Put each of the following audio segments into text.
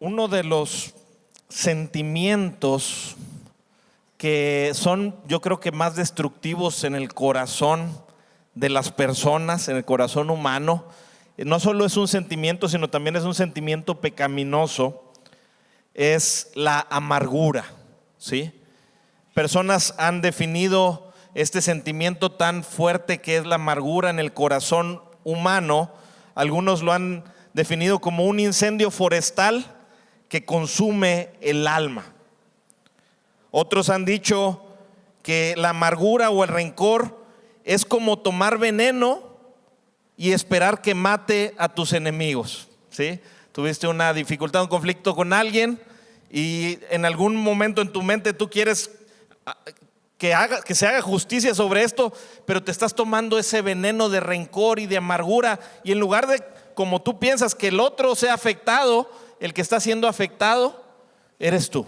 Uno de los sentimientos que son, yo creo que más destructivos en el corazón de las personas, en el corazón humano, no solo es un sentimiento, sino también es un sentimiento pecaminoso, es la amargura, ¿sí? Personas han definido este sentimiento tan fuerte que es la amargura en el corazón humano. Algunos lo han definido como un incendio forestal que consume el alma. Otros han dicho que la amargura o el rencor es como tomar veneno y esperar que mate a tus enemigos, ¿sí? Tuviste una dificultad, un conflicto con alguien y en algún momento en tu mente tú quieres que se haga justicia sobre esto, pero te estás tomando ese veneno de rencor y de amargura, y en lugar de, como tú piensas, que el otro sea afectado, el que está siendo afectado eres tú.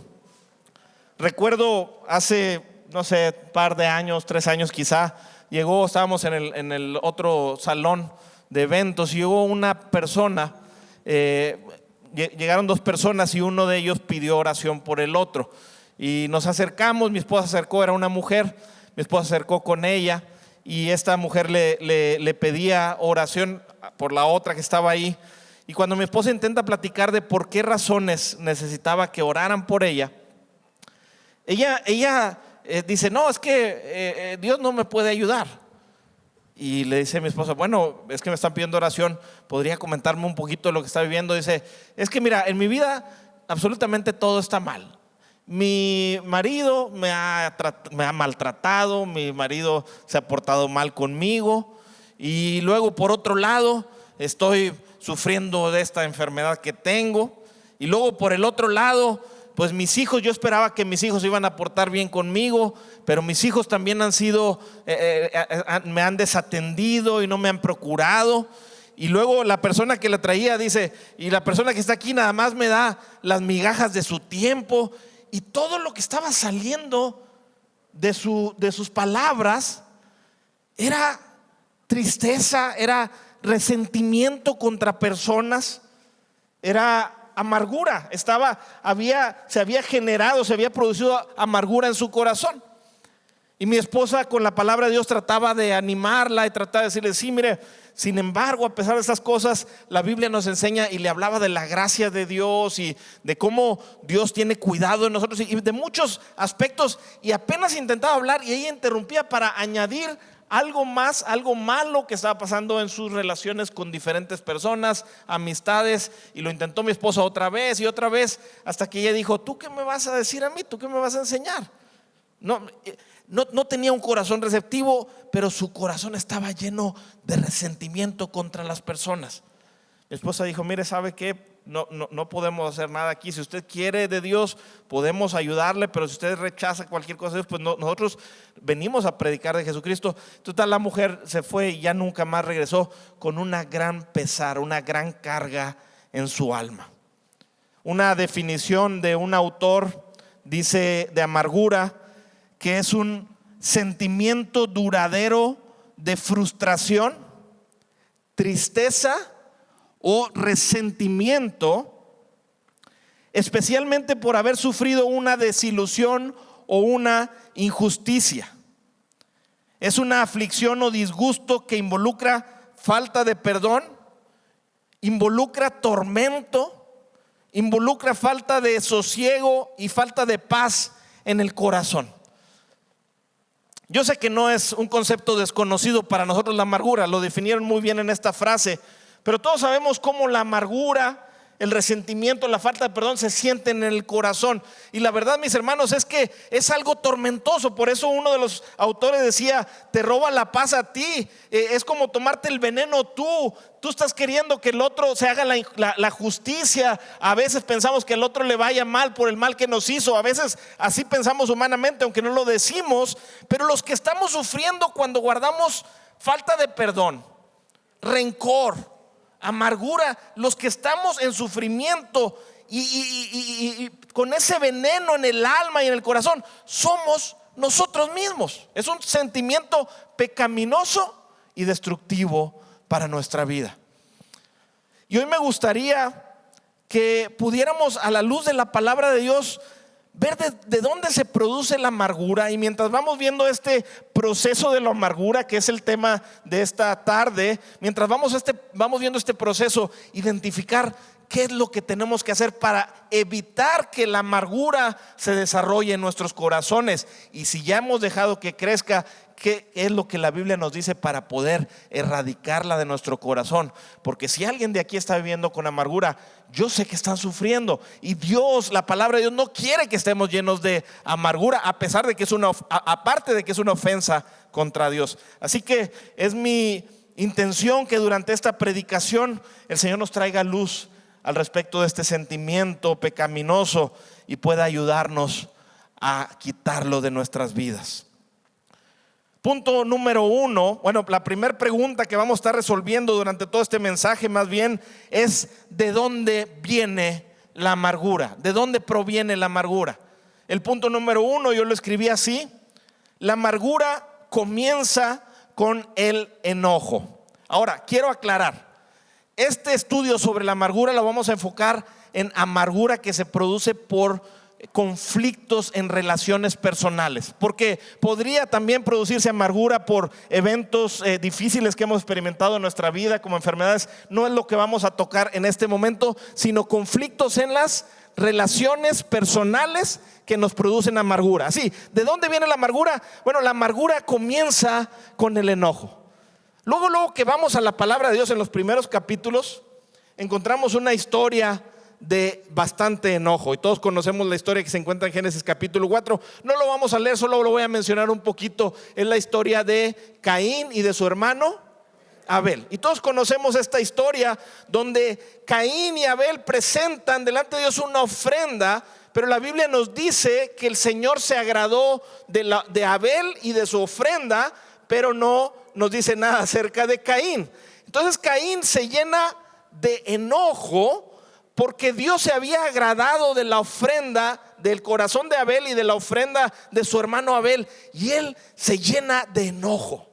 Recuerdo hace, no sé, par de años, 3 años quizá, estábamos en el otro salón de eventos y llegó una persona, llegaron 2 personas y uno de ellos pidió oración por el otro. Y nos acercamos, mi esposa se acercó, era una mujer, mi esposa se acercó con ella y esta mujer le pedía oración por la otra que estaba ahí. Y cuando mi esposa intenta platicar de por qué razones necesitaba que oraran por ella dice, no, es que Dios no me puede ayudar. Y le dice a mi esposa, bueno, es que me están pidiendo oración, ¿podría comentarme un poquito de lo que está viviendo? Dice, es que mira, en mi vida absolutamente todo está mal. Mi marido me ha maltratado, mi marido se ha portado mal conmigo, y luego por otro lado estoy sufriendo de esta enfermedad que tengo, y luego por el otro lado, pues mis hijos, yo esperaba que mis hijos iban a portar bien conmigo, pero mis hijos también me han desatendido y no me han procurado. Y luego la persona que la traía dice, y la persona que está aquí nada más me da las migajas de su tiempo. Y todo lo que estaba saliendo de sus palabras era tristeza, era resentimiento contra personas, era amargura. Se había producido amargura en su corazón. Y mi esposa, con la palabra de Dios, trataba de animarla y trataba de decirle, sí, mire, sin embargo, a pesar de esas cosas, la Biblia nos enseña, y le hablaba de la gracia de Dios y de cómo Dios tiene cuidado de nosotros y de muchos aspectos. Y apenas intentaba hablar y ella interrumpía para añadir algo más, algo malo que estaba pasando en sus relaciones con diferentes personas, amistades. Y lo intentó mi esposa otra vez y otra vez, hasta que ella dijo, ¿tú qué me vas a decir a mí? ¿Tú qué me vas a enseñar? No tenía un corazón receptivo, pero su corazón estaba lleno de resentimiento contra las personas. Mi esposa dijo, mire, ¿sabe qué? No podemos hacer nada aquí. Si usted quiere de Dios, podemos ayudarle, pero si usted rechaza cualquier cosa de Dios, pues nosotros venimos a predicar de Jesucristo. Total, la mujer se fue y ya nunca más regresó, con una gran pesar, una gran carga en su alma. Una definición de un autor dice de amargura que es un sentimiento duradero de frustración, tristeza o resentimiento, especialmente por haber sufrido una desilusión o una injusticia. Es una aflicción o disgusto que involucra falta de perdón, involucra tormento, involucra falta de sosiego y falta de paz en el corazón. Yo sé que no es un concepto desconocido para nosotros la amargura, lo definieron muy bien en esta frase, pero todos sabemos cómo la amargura, el resentimiento, la falta de perdón se sienten en el corazón. Y la verdad, mis hermanos, es que es algo tormentoso. Por eso uno de los autores decía, te roba la paz a ti. Es como tomarte el veneno tú. Tú estás queriendo que el otro se haga la justicia. A veces pensamos que el otro le vaya mal por el mal que nos hizo. A veces así pensamos humanamente, aunque no lo decimos. Pero los que estamos sufriendo cuando guardamos falta de perdón, rencor, amargura, los que estamos en sufrimiento y con ese veneno en el alma y en el corazón, somos nosotros mismos. Es un sentimiento pecaminoso y destructivo para nuestra vida. Y hoy me gustaría que pudiéramos a la luz de la palabra de Dios ver de dónde se produce la amargura. Y mientras vamos viendo este proceso de la amargura, que es el tema de esta tarde, mientras vamos viendo este proceso, identificar qué es lo que tenemos que hacer para evitar que la amargura se desarrolle en nuestros corazones. Y si ya hemos dejado que crezca, ¿qué es lo que la Biblia nos dice para poder erradicarla de nuestro corazón? Porque si alguien de aquí está viviendo con amargura, yo sé que están sufriendo. Y Dios, la palabra de Dios no quiere que estemos llenos de amargura, a pesar de que aparte de que es una ofensa contra Dios. Así que es mi intención que durante esta predicación el Señor nos traiga luz al respecto de este sentimiento pecaminoso y pueda ayudarnos a quitarlo de nuestras vidas. Punto número 1, la primera pregunta que vamos a estar resolviendo durante todo este mensaje más bien es: ¿de dónde viene la amargura? ¿De dónde proviene la amargura? El punto número 1 yo lo escribí así: la amargura comienza con el enojo. Ahora, quiero aclarar, este estudio sobre la amargura lo vamos a enfocar en amargura que se produce por conflictos en relaciones personales, porque podría también producirse amargura por eventos difíciles que hemos experimentado en nuestra vida, como enfermedades. No es lo que vamos a tocar en este momento, sino conflictos en las relaciones personales que nos producen amargura. Así, ¿de dónde viene la amargura? Bueno, la amargura comienza con el enojo. Luego que vamos a la palabra de Dios, en los primeros capítulos encontramos una historia de bastante enojo, y todos conocemos la historia que se encuentra en Génesis capítulo 4. No lo vamos a leer, solo lo voy a mencionar un poquito. Es la historia de Caín y de su hermano Abel. Y todos conocemos esta historia donde Caín y Abel presentan delante de Dios una ofrenda, pero la Biblia nos dice que el Señor se agradó de Abel y de su ofrenda, pero no nos dice nada acerca de Caín. Entonces Caín se llena de enojo porque Dios se había agradado de la ofrenda del corazón de Abel y de la ofrenda de su hermano Abel, y él se llena de enojo.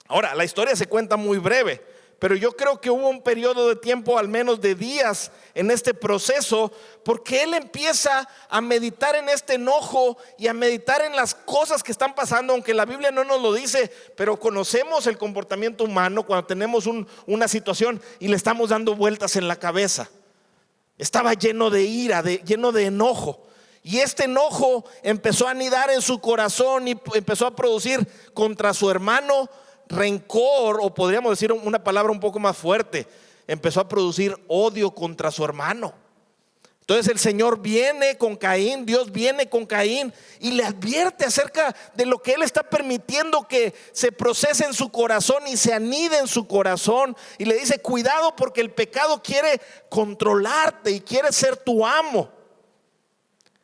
Ahora, la historia se cuenta muy breve, pero yo creo que hubo un periodo de tiempo, al menos de días, en este proceso, porque él empieza a meditar en este enojo y a meditar en las cosas que están pasando, aunque la Biblia no nos lo dice, pero conocemos el comportamiento humano cuando tenemos una situación y le estamos dando vueltas en la cabeza. Estaba lleno de ira, lleno de enojo, y este enojo empezó a anidar en su corazón y empezó a producir contra su hermano rencor, o podríamos decir una palabra un poco más fuerte: empezó a producir odio contra su hermano. Entonces el Señor viene con Caín, Dios viene con Caín y le advierte acerca de lo que él está permitiendo que se procese en su corazón y se anide en su corazón, y le dice: cuidado, porque el pecado quiere controlarte y quiere ser tu amo.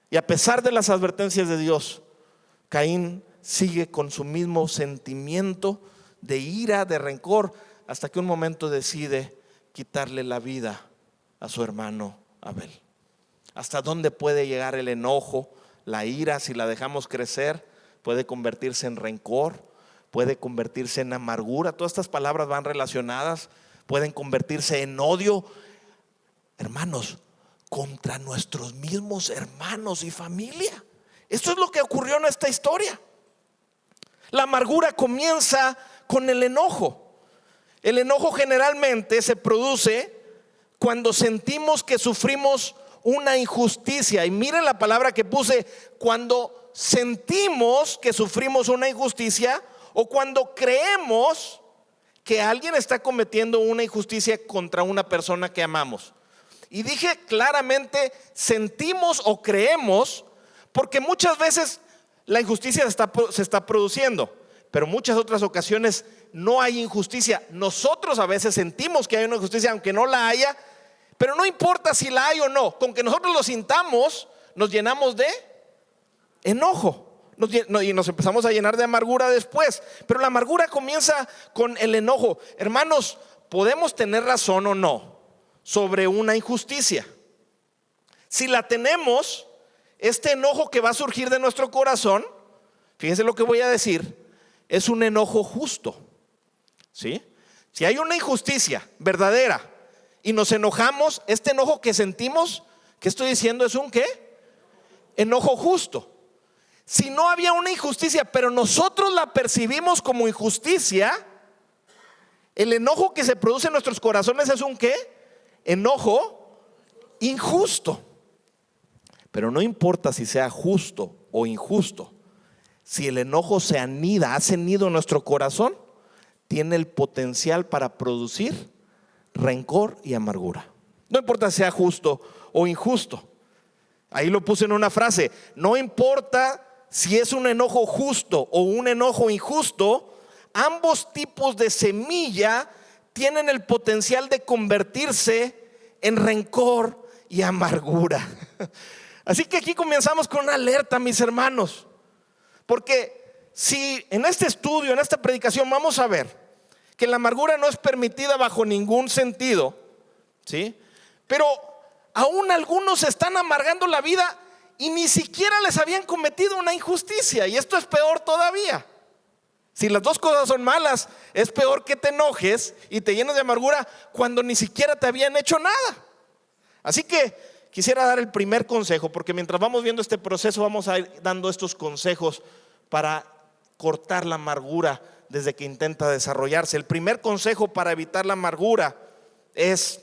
Y a pesar de las advertencias de Dios, Caín sigue con su mismo sentimiento de ira, de rencor, hasta que un momento decide quitarle la vida a su hermano Abel. ¿Hasta dónde puede llegar el enojo? La ira, si la dejamos crecer, puede convertirse en rencor, puede convertirse en amargura. Todas estas palabras van relacionadas. Pueden convertirse en odio, hermanos, contra nuestros mismos hermanos y familia. Esto es lo que ocurrió en esta historia. La amargura comienza con el enojo. El enojo generalmente se produce cuando sentimos que sufrimos una injusticia. Y miren la palabra que puse: cuando sentimos que sufrimos una injusticia, o cuando creemos que alguien está cometiendo una injusticia contra una persona que amamos. Y dije claramente sentimos o creemos, porque muchas veces la injusticia se está produciendo, pero muchas otras ocasiones no hay injusticia. Nosotros a veces sentimos que hay una injusticia aunque no la haya, pero no importa si la hay o no, con que nosotros lo sintamos, nos llenamos de enojo y nos empezamos a llenar de amargura después. Pero la amargura comienza con el enojo. Hermanos, podemos tener razón o no sobre una injusticia. Si la tenemos, este enojo que va a surgir de nuestro corazón, fíjense lo que voy a decir, es un enojo justo, ¿sí? Si hay una injusticia verdadera y nos enojamos, este enojo que sentimos, ¿qué estoy diciendo? ¿Es un qué? Enojo justo. Si no había una injusticia, pero nosotros la percibimos como injusticia, el enojo que se produce en nuestros corazones es un ¿qué? Enojo injusto. Pero no importa si sea justo o injusto, si el enojo se anida, hace nido en nuestro corazón, tiene el potencial para producir rencor y amargura. No importa si sea justo o injusto. Ahí lo puse en una frase: no importa si es un enojo justo o un enojo injusto, ambos tipos de semilla tienen el potencial de convertirse en rencor y amargura. Así que aquí comenzamos con una alerta, mis hermanos, porque si en este estudio, en esta predicación, vamos a ver que la amargura no es permitida bajo ningún sentido, ¿sí? Pero aún algunos están amargando la vida y ni siquiera les habían cometido una injusticia, y esto es peor todavía. Si las dos cosas son malas, es peor que te enojes y te llenes de amargura cuando ni siquiera te habían hecho nada. Así que quisiera dar el primer consejo, porque mientras vamos viendo este proceso vamos a ir dando estos consejos para cortar la amargura desde que intenta desarrollarse. El primer consejo para evitar la amargura es: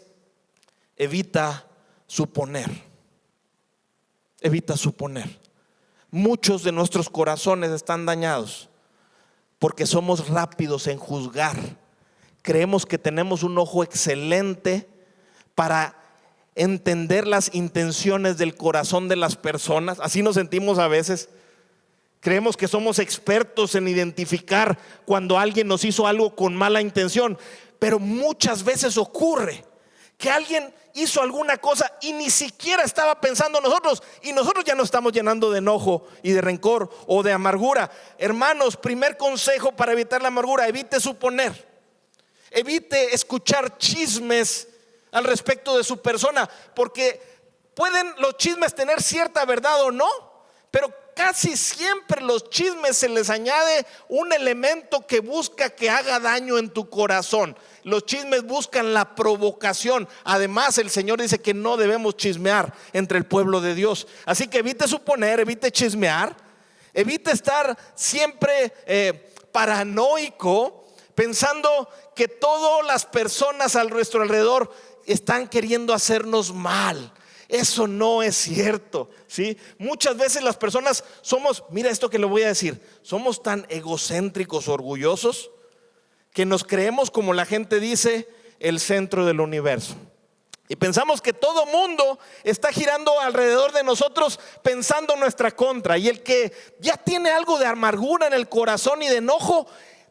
evita suponer. Evita suponer. Muchos de nuestros corazones están dañados porque somos rápidos en juzgar. Creemos que tenemos un ojo excelente para entender las intenciones del corazón de las personas. Así nos sentimos a veces. Creemos que somos expertos en identificar cuando alguien nos hizo algo con mala intención, pero muchas veces ocurre que alguien hizo alguna cosa y ni siquiera estaba pensando en nosotros, y nosotros ya nos estamos llenando de enojo y de rencor o de amargura. Hermanos, primer consejo para evitar la amargura: evite suponer. Evite escuchar chismes al respecto de su persona, porque pueden los chismes tener cierta verdad o no, pero casi siempre los chismes se les añade un elemento que busca que haga daño en tu corazón. Los chismes buscan la provocación. Además, el Señor dice que no debemos chismear entre el pueblo de Dios. Así que evite suponer, evite chismear, evite estar siempre paranoico, pensando que todas las personas a nuestro alrededor están queriendo hacernos mal. Eso no es cierto, ¿sí? Muchas veces las personas somos, mira esto que le voy a decir, somos tan egocéntricos, orgullosos, que nos creemos, como la gente dice, el centro del universo. Y pensamos que todo mundo está girando alrededor de nosotros pensando en nuestra contra. Y el que ya tiene algo de amargura en el corazón y de enojo,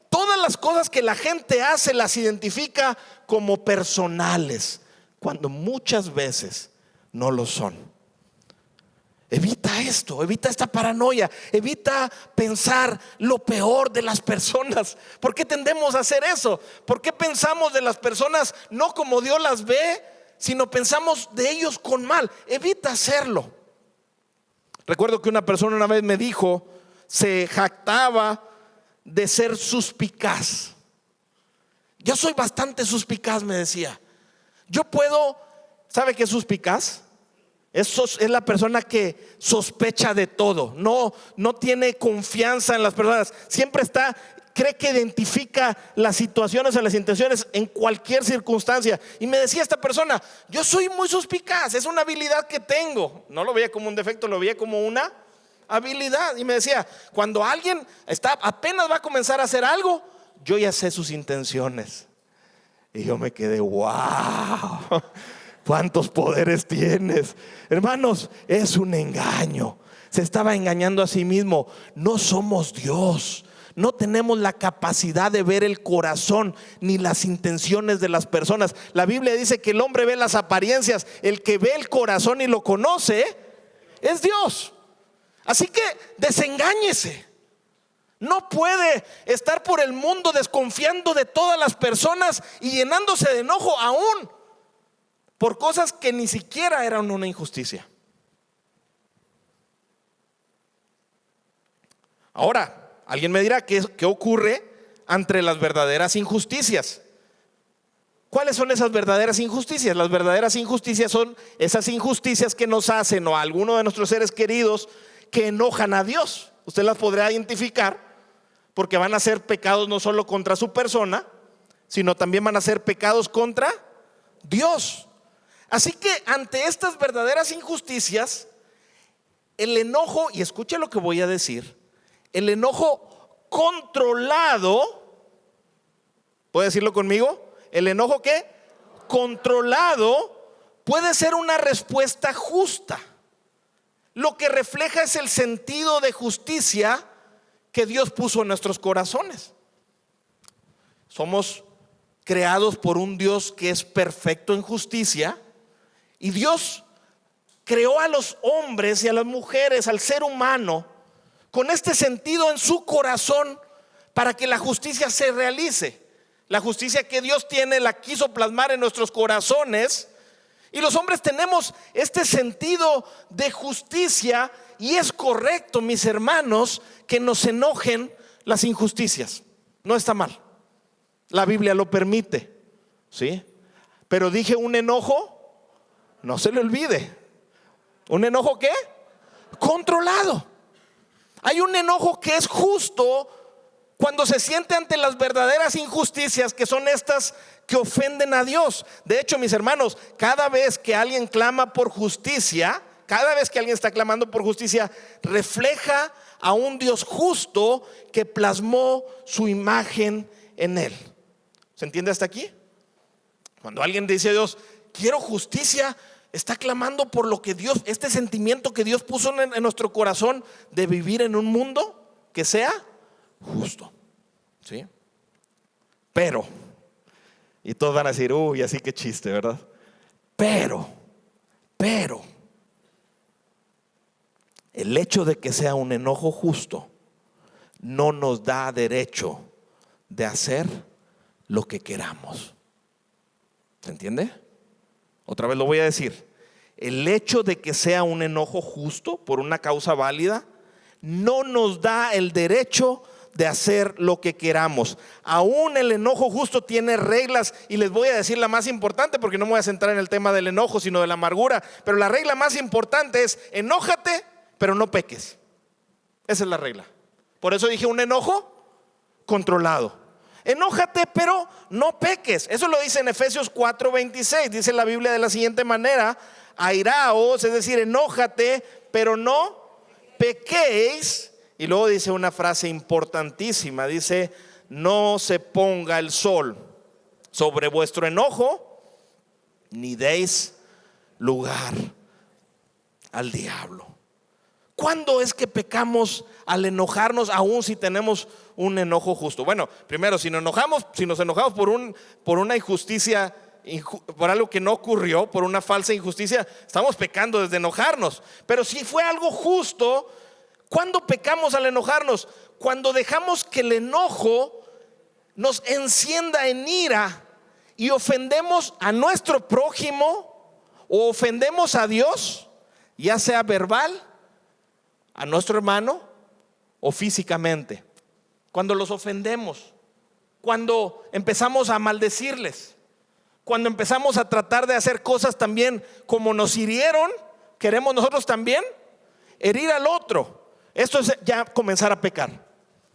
todas las cosas que la gente hace las identifica como personales, cuando muchas veces no lo son. Evita esto, evita esta paranoia, evita pensar lo peor de las personas. ¿Por qué tendemos a hacer eso? ¿Por qué pensamos de las personas no como Dios las ve, sino pensamos de ellos con mal? Evita hacerlo. Recuerdo que una persona una vez me dijo, se jactaba de ser suspicaz. Yo soy bastante suspicaz, me decía. Yo puedo, ¿sabe qué es suspicaz? Es la persona que sospecha de todo, no tiene confianza en las personas, siempre cree que identifica las situaciones o las intenciones en cualquier circunstancia. Y me decía esta persona, yo soy muy suspicaz, es una habilidad que tengo. No lo veía como un defecto, lo veía como una habilidad. Y me decía, cuando alguien apenas va a comenzar a hacer algo, yo ya sé sus intenciones. Y yo me quedé, wow, ¿cuántos poderes tienes? Hermanos, es un engaño. Se estaba engañando a sí mismo. No somos Dios. No tenemos la capacidad de ver el corazón ni las intenciones de las personas. La Biblia dice que el hombre ve las apariencias. El que ve el corazón y lo conoce es Dios. Así que desengáñese. No puede estar por el mundo desconfiando de todas las personas y llenándose de enojo aún por cosas que ni siquiera eran una injusticia. Ahora, alguien me dirá, ¿qué ocurre ante las verdaderas injusticias? ¿Cuáles son esas verdaderas injusticias? Las verdaderas injusticias son esas injusticias que nos hacen o a alguno de nuestros seres queridos que enojan a Dios. Usted las podrá identificar porque van a ser pecados no solo contra su persona, sino también van a ser pecados contra Dios. Así que ante estas verdaderas injusticias, el enojo, y escuche lo que voy a decir, el enojo controlado, ¿puede decirlo conmigo? El enojo ¿qué? Controlado puede ser una respuesta justa. Lo que refleja es el sentido de justicia que Dios puso en nuestros corazones. Somos creados por un Dios que es perfecto en justicia, y Dios creó a los hombres y a las mujeres, al ser humano, con este sentido en su corazón para que la justicia se realice. La justicia que Dios tiene la quiso plasmar en nuestros corazones, y los hombres tenemos este sentido de justicia, y es correcto, mis hermanos, que nos enojen las injusticias. No está mal, la Biblia lo permite, ¿sí? Pero dije un enojo, no se le olvide, ¿un enojo qué? Controlado. Hay un enojo que es justo cuando se siente ante las verdaderas injusticias, que son estas que ofenden a Dios. De hecho, mis hermanos, cada vez que alguien clama por justicia, cada vez que alguien está clamando por justicia, refleja a un Dios justo que plasmó su imagen en él. ¿Se entiende hasta aquí? Cuando alguien dice a Dios, quiero justicia, está clamando por lo que Dios, este sentimiento que Dios puso en nuestro corazón de vivir en un mundo que sea justo, ¿sí? Pero, y todos van a decir, uy, así que chiste, ¿verdad? Pero el hecho de que sea un enojo justo no nos da derecho de hacer lo que queramos. ¿Se entiende? Otra vez lo voy a decir. El hecho de que sea un enojo justo por una causa válida no nos da el derecho de hacer lo que queramos. Aún el enojo justo tiene reglas, y les voy a decir la más importante, porque no me voy a centrar en el tema del enojo, sino de la amargura. Pero la regla más importante es: enójate, pero no peques. Esa es la regla. Por eso dije un enojo controlado. Enójate, pero no peques. Eso lo dice en Efesios 4:26. Dice la Biblia de la siguiente manera: airaos, es decir, enójate, pero no pequéis. Y luego dice una frase importantísima, dice: no se ponga el sol sobre vuestro enojo, ni deis lugar al diablo. ¿Cuándo es que pecamos al enojarnos, aún si tenemos un enojo justo? Bueno, primero, si nos enojamos por una injusticia, por algo que no ocurrió, por una falsa injusticia, estamos pecando desde enojarnos. Pero si fue algo justo, ¿cuándo pecamos al enojarnos? Cuando dejamos que el enojo nos encienda en ira y ofendemos a nuestro prójimo o ofendemos a Dios, ya sea verbal, a nuestro hermano, o físicamente. Cuando los ofendemos, cuando empezamos a maldecirles, cuando empezamos a tratar de hacer cosas también como nos hirieron, queremos nosotros también herir al otro. Esto es ya comenzar a pecar.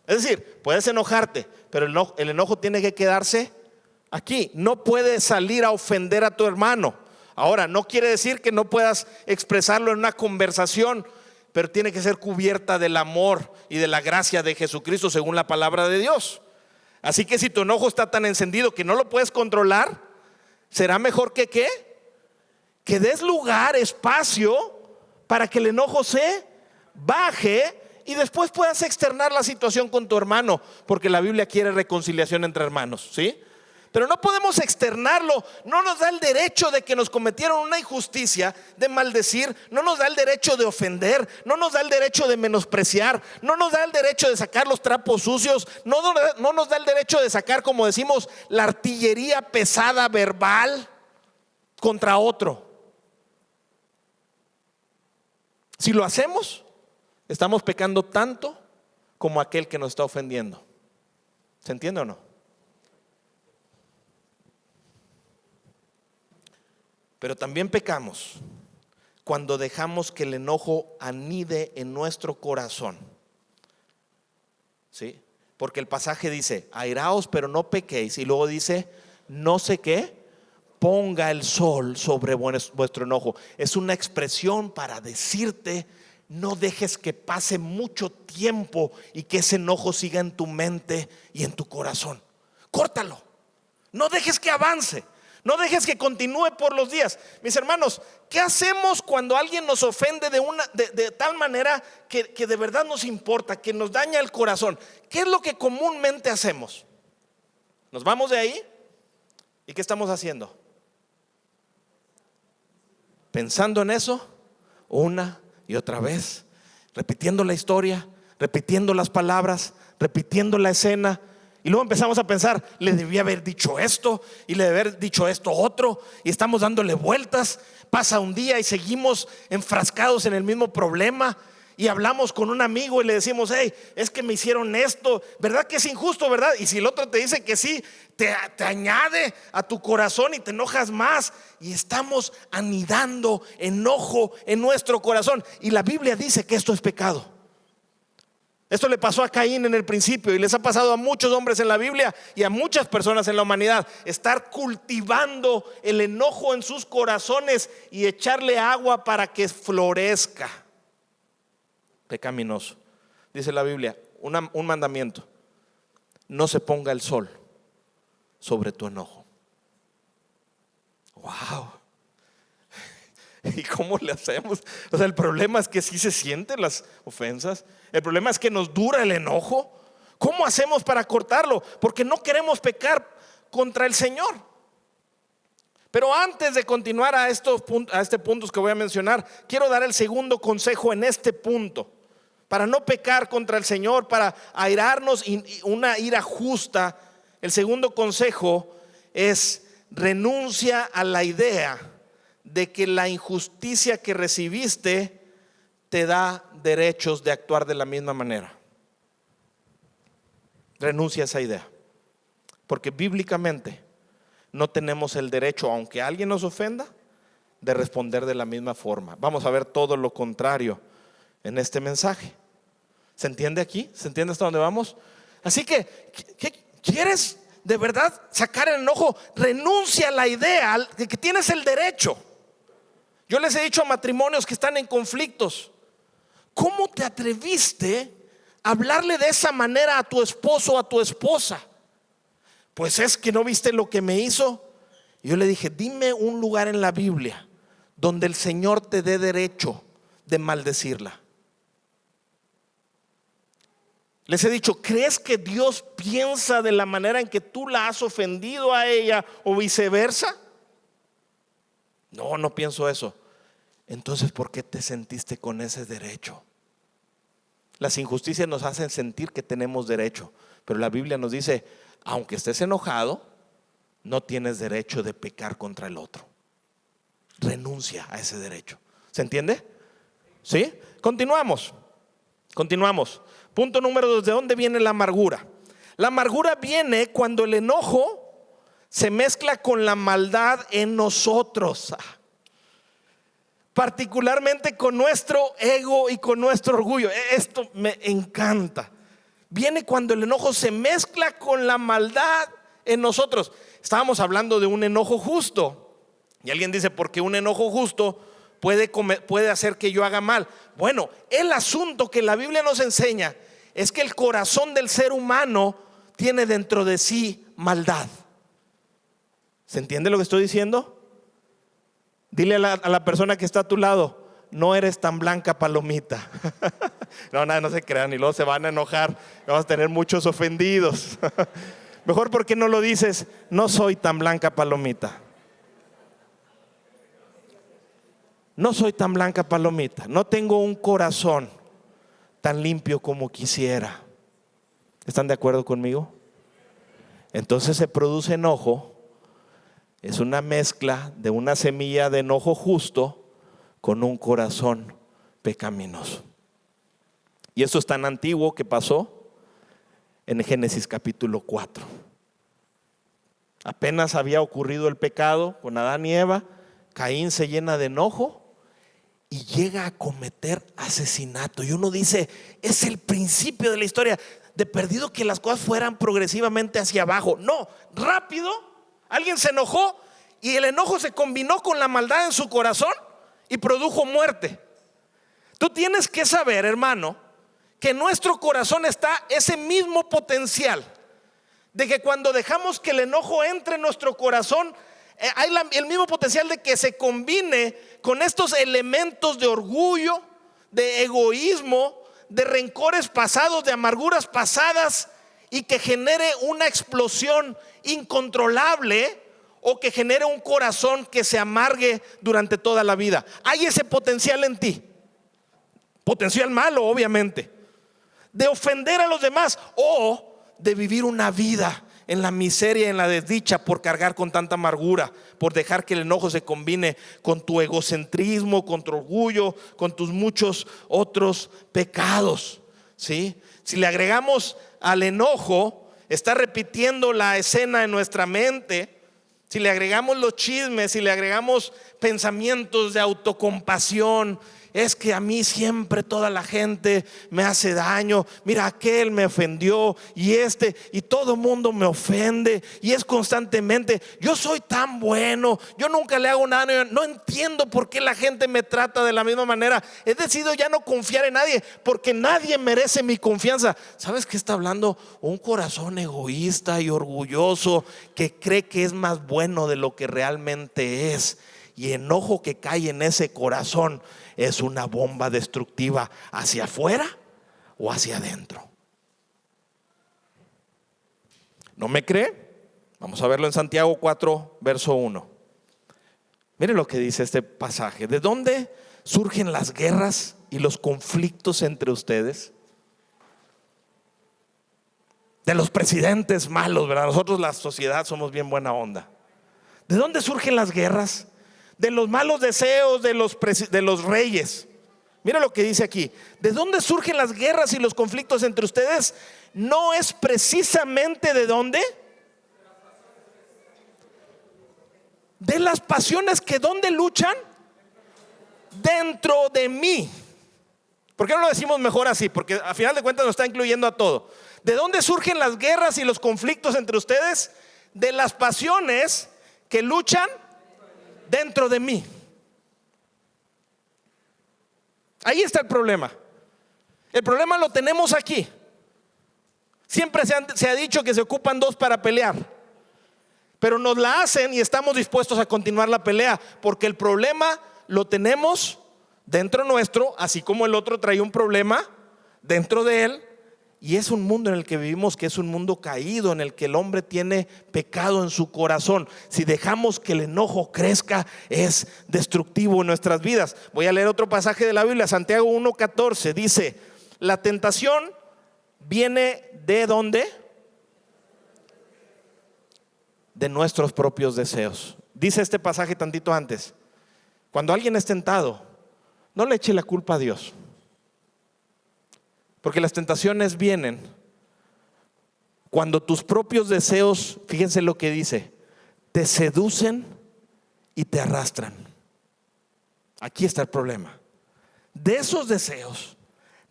Es decir, puedes enojarte, pero el enojo tiene que quedarse aquí. No puedes salir a ofender a tu hermano. Ahora, no quiere decir que no puedas expresarlo en una conversación, pero tiene que ser cubierta del amor y de la gracia de Jesucristo, según la palabra de Dios. Así que si tu enojo está tan encendido que no lo puedes controlar, será mejor que ¿qué? Que des lugar, espacio, para que el enojo se baje y después puedas externar la situación con tu hermano, porque la Biblia quiere reconciliación entre hermanos, ¿sí? Pero no podemos externarlo. No nos da el derecho de que nos cometieron una injusticia, de maldecir. No nos da el derecho de ofender. No nos da el derecho de menospreciar. No nos da el derecho de sacar los trapos sucios. No nos da el derecho de sacar, como decimos, la artillería pesada verbal contra otro. Si lo hacemos, estamos pecando tanto como aquel que nos está ofendiendo. ¿Se entiende o no? Pero también pecamos cuando dejamos que el enojo anide en nuestro corazón. ¿Sí? Porque el pasaje dice: airaos pero no pequéis. Y luego dice: no sé qué, ponga el sol sobre vuestro enojo. Es una expresión para decirte: no dejes que pase mucho tiempo y que ese enojo siga en tu mente y en tu corazón. Córtalo. No dejes que avance. No dejes que continúe por los días. Mis hermanos, ¿qué hacemos cuando alguien nos ofende de tal manera que de verdad nos importa, que nos daña el corazón? ¿Qué es lo que comúnmente hacemos? ¿Nos vamos de ahí? ¿Y qué estamos haciendo? Pensando en eso una y otra vez, repitiendo la historia, repitiendo las palabras, repitiendo la escena. Y luego empezamos a pensar: le debía haber dicho esto y le debía haber dicho esto otro. Y estamos dándole vueltas. Pasa un día y seguimos enfrascados en el mismo problema. Y hablamos con un amigo y le decimos: hey, es que me hicieron esto, ¿verdad que es injusto, verdad? Y si el otro te dice que sí, te añade a tu corazón y te enojas más. Y estamos anidando enojo en nuestro corazón. Y la Biblia dice que esto es pecado. Esto le pasó a Caín en el principio y les ha pasado a muchos hombres en la Biblia y a muchas personas en la humanidad. Estar cultivando el enojo en sus corazones y echarle agua para que florezca. Pecaminoso. Dice la Biblia, un mandamiento: no se ponga el sol sobre tu enojo. Wow. ¿Y cómo le hacemos? O sea, el problema es que sí se sienten las ofensas. El problema es que nos dura el enojo. ¿Cómo hacemos para cortarlo? Porque no queremos pecar contra el Señor. Pero antes de continuar a este punto que voy a mencionar, quiero dar el segundo consejo en este punto. Para no pecar contra el Señor, para airarnos y una ira justa. El segundo consejo es: renuncia a la idea de que la injusticia que recibiste te da derechos de actuar de la misma manera. Renuncia a esa idea, porque bíblicamente no tenemos el derecho, aunque alguien nos ofenda, de responder de la misma forma. Vamos a ver todo lo contrario en este mensaje. ¿Se entiende aquí? ¿Se entiende hasta dónde vamos? Así que, ¿quieres de verdad sacar el enojo? Renuncia a la idea de que tienes el derecho. Yo les he dicho a matrimonios que están en conflictos: ¿cómo te atreviste a hablarle de esa manera a tu esposo o a tu esposa? Pues es que no viste lo que me hizo. Y yo le dije: dime un lugar en la Biblia donde el Señor te dé derecho de maldecirla. Les he dicho: ¿crees que Dios piensa de la manera en que tú la has ofendido a ella o viceversa? No, no pienso eso. Entonces, ¿por qué te sentiste con ese derecho? Las injusticias nos hacen sentir que tenemos derecho, pero la Biblia nos dice: aunque estés enojado, no tienes derecho de pecar contra el otro. Renuncia a ese derecho. ¿Se entiende? ¿Sí? Continuamos. Punto número 2. ¿De dónde viene la amargura? La amargura viene cuando el enojo se mezcla con la maldad en nosotros, particularmente con nuestro ego y con nuestro orgullo. Esto me encanta. Viene cuando el enojo se mezcla con la maldad en nosotros. Estábamos hablando de un enojo justo. Y alguien dice: ¿por qué un enojo justo puede hacer que yo haga mal? Bueno, el asunto que la Biblia nos enseña es que el corazón del ser humano tiene dentro de sí maldad. ¿Se entiende lo que estoy diciendo? Dile a la persona que está a tu lado: no eres tan blanca palomita. No se crean, y luego se van a enojar. Vamos a tener muchos ofendidos. Mejor, ¿por qué no lo dices? No soy tan blanca palomita. No soy tan blanca palomita. No tengo un corazón tan limpio como quisiera. ¿Están de acuerdo conmigo? Entonces se produce enojo. Es una mezcla de una semilla de enojo justo con un corazón pecaminoso. Y eso es tan antiguo que pasó en Génesis capítulo 4. Apenas había ocurrido el pecado con Adán y Eva, Caín se llena de enojo y llega a cometer asesinato. Y uno dice, es el principio de la historia. De perdido que las cosas fueran progresivamente hacia abajo. No, rápido, alguien se enojó y el enojo se combinó con la maldad en su corazón y produjo muerte. Tú tienes que saber, hermano, que en nuestro corazón está ese mismo potencial de que cuando dejamos que el enojo entre en nuestro corazón, hay el mismo potencial de que se combine con estos elementos de orgullo, de egoísmo, de rencores pasados, de amarguras pasadas, y que genere una explosión incontrolable o que genere un corazón que se amargue durante toda la vida. Hay ese potencial en ti, potencial malo obviamente, de ofender a los demás o de vivir una vida en la miseria, en la desdicha, por cargar con tanta amargura, por dejar que el enojo se combine con tu egocentrismo, con tu orgullo, con tus muchos otros pecados, ¿sí? Si le agregamos al enojo, está repitiendo la escena en nuestra mente. Si le agregamos los chismes, si le agregamos pensamientos de autocompasión, es que a mí siempre toda la gente me hace daño. Mira, aquel me ofendió y todo mundo me ofende, y es constantemente, yo soy tan bueno, yo nunca le hago nada, no entiendo por qué la gente me trata de la misma manera. He decidido ya no confiar en nadie porque nadie merece mi confianza. ¿Sabes qué está hablando? Un corazón egoísta y orgulloso que cree que es más bueno de lo que realmente es. Y enojo que cae en ese corazón es una bomba destructiva hacia afuera o hacia adentro. ¿No me cree? Vamos a verlo en Santiago 4, verso 1. Mire lo que dice este pasaje. ¿De dónde surgen las guerras y los conflictos entre ustedes? De los presidentes malos, ¿verdad? Nosotros, la sociedad, somos bien buena onda. ¿De dónde surgen las guerras? De los malos deseos de los reyes. Mira lo que dice aquí. ¿De dónde surgen las guerras y los conflictos entre ustedes? No es precisamente de dónde. De las pasiones que ¿dónde luchan? Dentro de mí. ¿Por qué no lo decimos mejor así? Porque a final de cuentas nos está incluyendo a todo. ¿De dónde surgen las guerras y los conflictos entre ustedes? De las pasiones que luchan dentro de mí. Ahí está el problema. El problema lo tenemos aquí. Siempre se ha dicho que se ocupan dos para pelear, pero nos la hacen y estamos dispuestos a continuar la pelea, porque el problema lo tenemos dentro nuestro, así como el otro trae un problema dentro de él. Y es un mundo en el que vivimos, que es un mundo caído, en el que el hombre tiene pecado en su corazón. Si dejamos que el enojo crezca, es destructivo en nuestras vidas. Voy a leer otro pasaje de la Biblia, Santiago 1:14. Dice, la tentación viene ¿de dónde? De nuestros propios deseos. Dice este pasaje tantito antes, cuando alguien es tentado, no le eche la culpa a Dios. Porque las tentaciones vienen cuando tus propios deseos, fíjense lo que dice, te seducen y te arrastran. Aquí está el problema. De esos deseos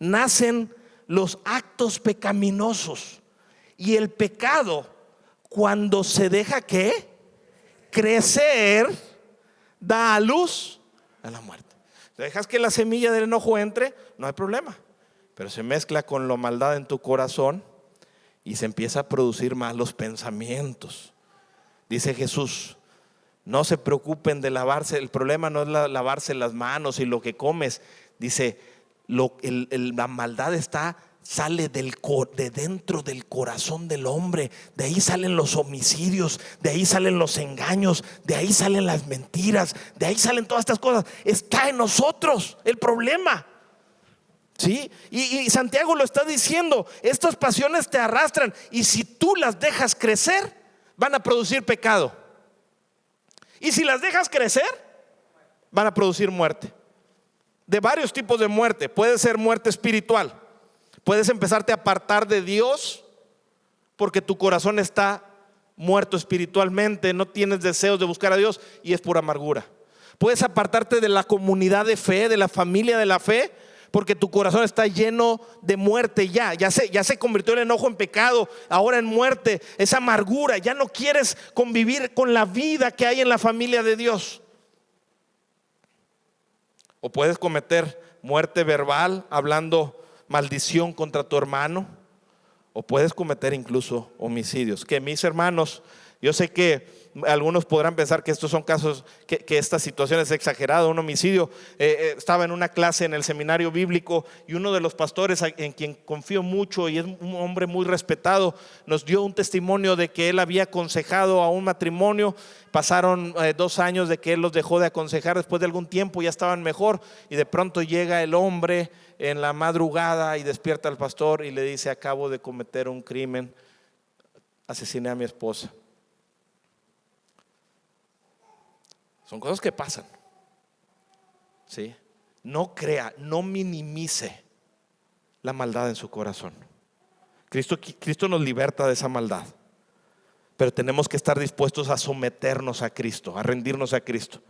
nacen los actos pecaminosos. Y el pecado, cuando se deja ¿qué? Crecer, da a luz a la muerte. Dejas que la semilla del enojo entre, no hay problema. Pero se mezcla con la maldad en tu corazón y se empieza a producir malos pensamientos. Dice Jesús, no se preocupen de lavarse. El problema no es lavarse las manos y lo que comes. Dice, la maldad sale de dentro del corazón del hombre. De ahí salen los homicidios, de ahí salen los engaños, de ahí salen las mentiras, de ahí salen todas estas cosas. Está en nosotros el problema. ¿Sí? Y Santiago lo está diciendo, estas pasiones te arrastran y si tú las dejas crecer, van a producir pecado. Y si las dejas crecer, van a producir muerte. De varios tipos de muerte. Puede ser muerte espiritual. Puedes empezarte a apartar de Dios porque tu corazón está muerto espiritualmente, no tienes deseos de buscar a Dios y es pura amargura. Puedes apartarte de la comunidad de fe, de la familia de la fe, porque tu corazón está lleno de muerte ya se convirtió el enojo en pecado, ahora en muerte, es amargura, ya no quieres convivir con la vida que hay en la familia de Dios. O puedes cometer muerte verbal hablando maldición contra tu hermano, o puedes cometer incluso homicidios. Que mis hermanos, yo sé que algunos podrán pensar que estos son casos, que esta situación es exagerada, un homicidio. Estaba en una clase en el seminario bíblico y uno de los pastores en quien confío mucho y es un hombre muy respetado, nos dio un testimonio de que él había aconsejado a un matrimonio. Pasaron 2 años de que él los dejó de aconsejar, después de algún tiempo ya estaban mejor y de pronto llega el hombre en la madrugada y despierta al pastor y le dice: acabo de cometer un crimen, asesiné a mi esposa. Son cosas que pasan, ¿sí? No crea, no minimice la maldad en su corazón. Cristo nos liberta de esa maldad, pero tenemos que estar dispuestos a someternos a Cristo, a rendirnos a Cristo.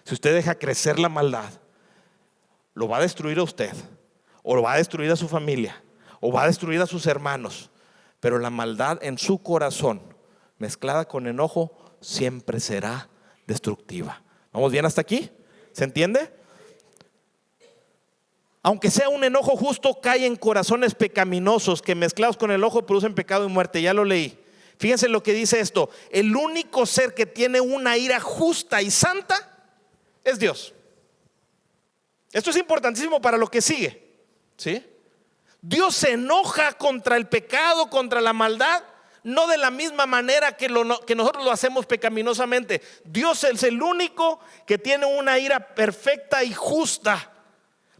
Si usted deja crecer la maldad, lo va a destruir a usted, o lo va a destruir a su familia, o va a destruir a sus hermanos. Pero la maldad en su corazón, mezclada con enojo, siempre será destructiva. ¿Vamos bien hasta aquí? ¿Se entiende? Aunque sea un enojo justo, cae en corazones pecaminosos que mezclados con el enojo producen pecado y muerte. Ya lo leí. Fíjense lo que dice esto: el único ser que tiene una ira justa y santa es Dios. Esto es importantísimo para lo que sigue, ¿sí? Dios se enoja contra el pecado, contra la maldad, no de la misma manera que nosotros lo hacemos pecaminosamente. Dios es el único que tiene una ira perfecta y justa,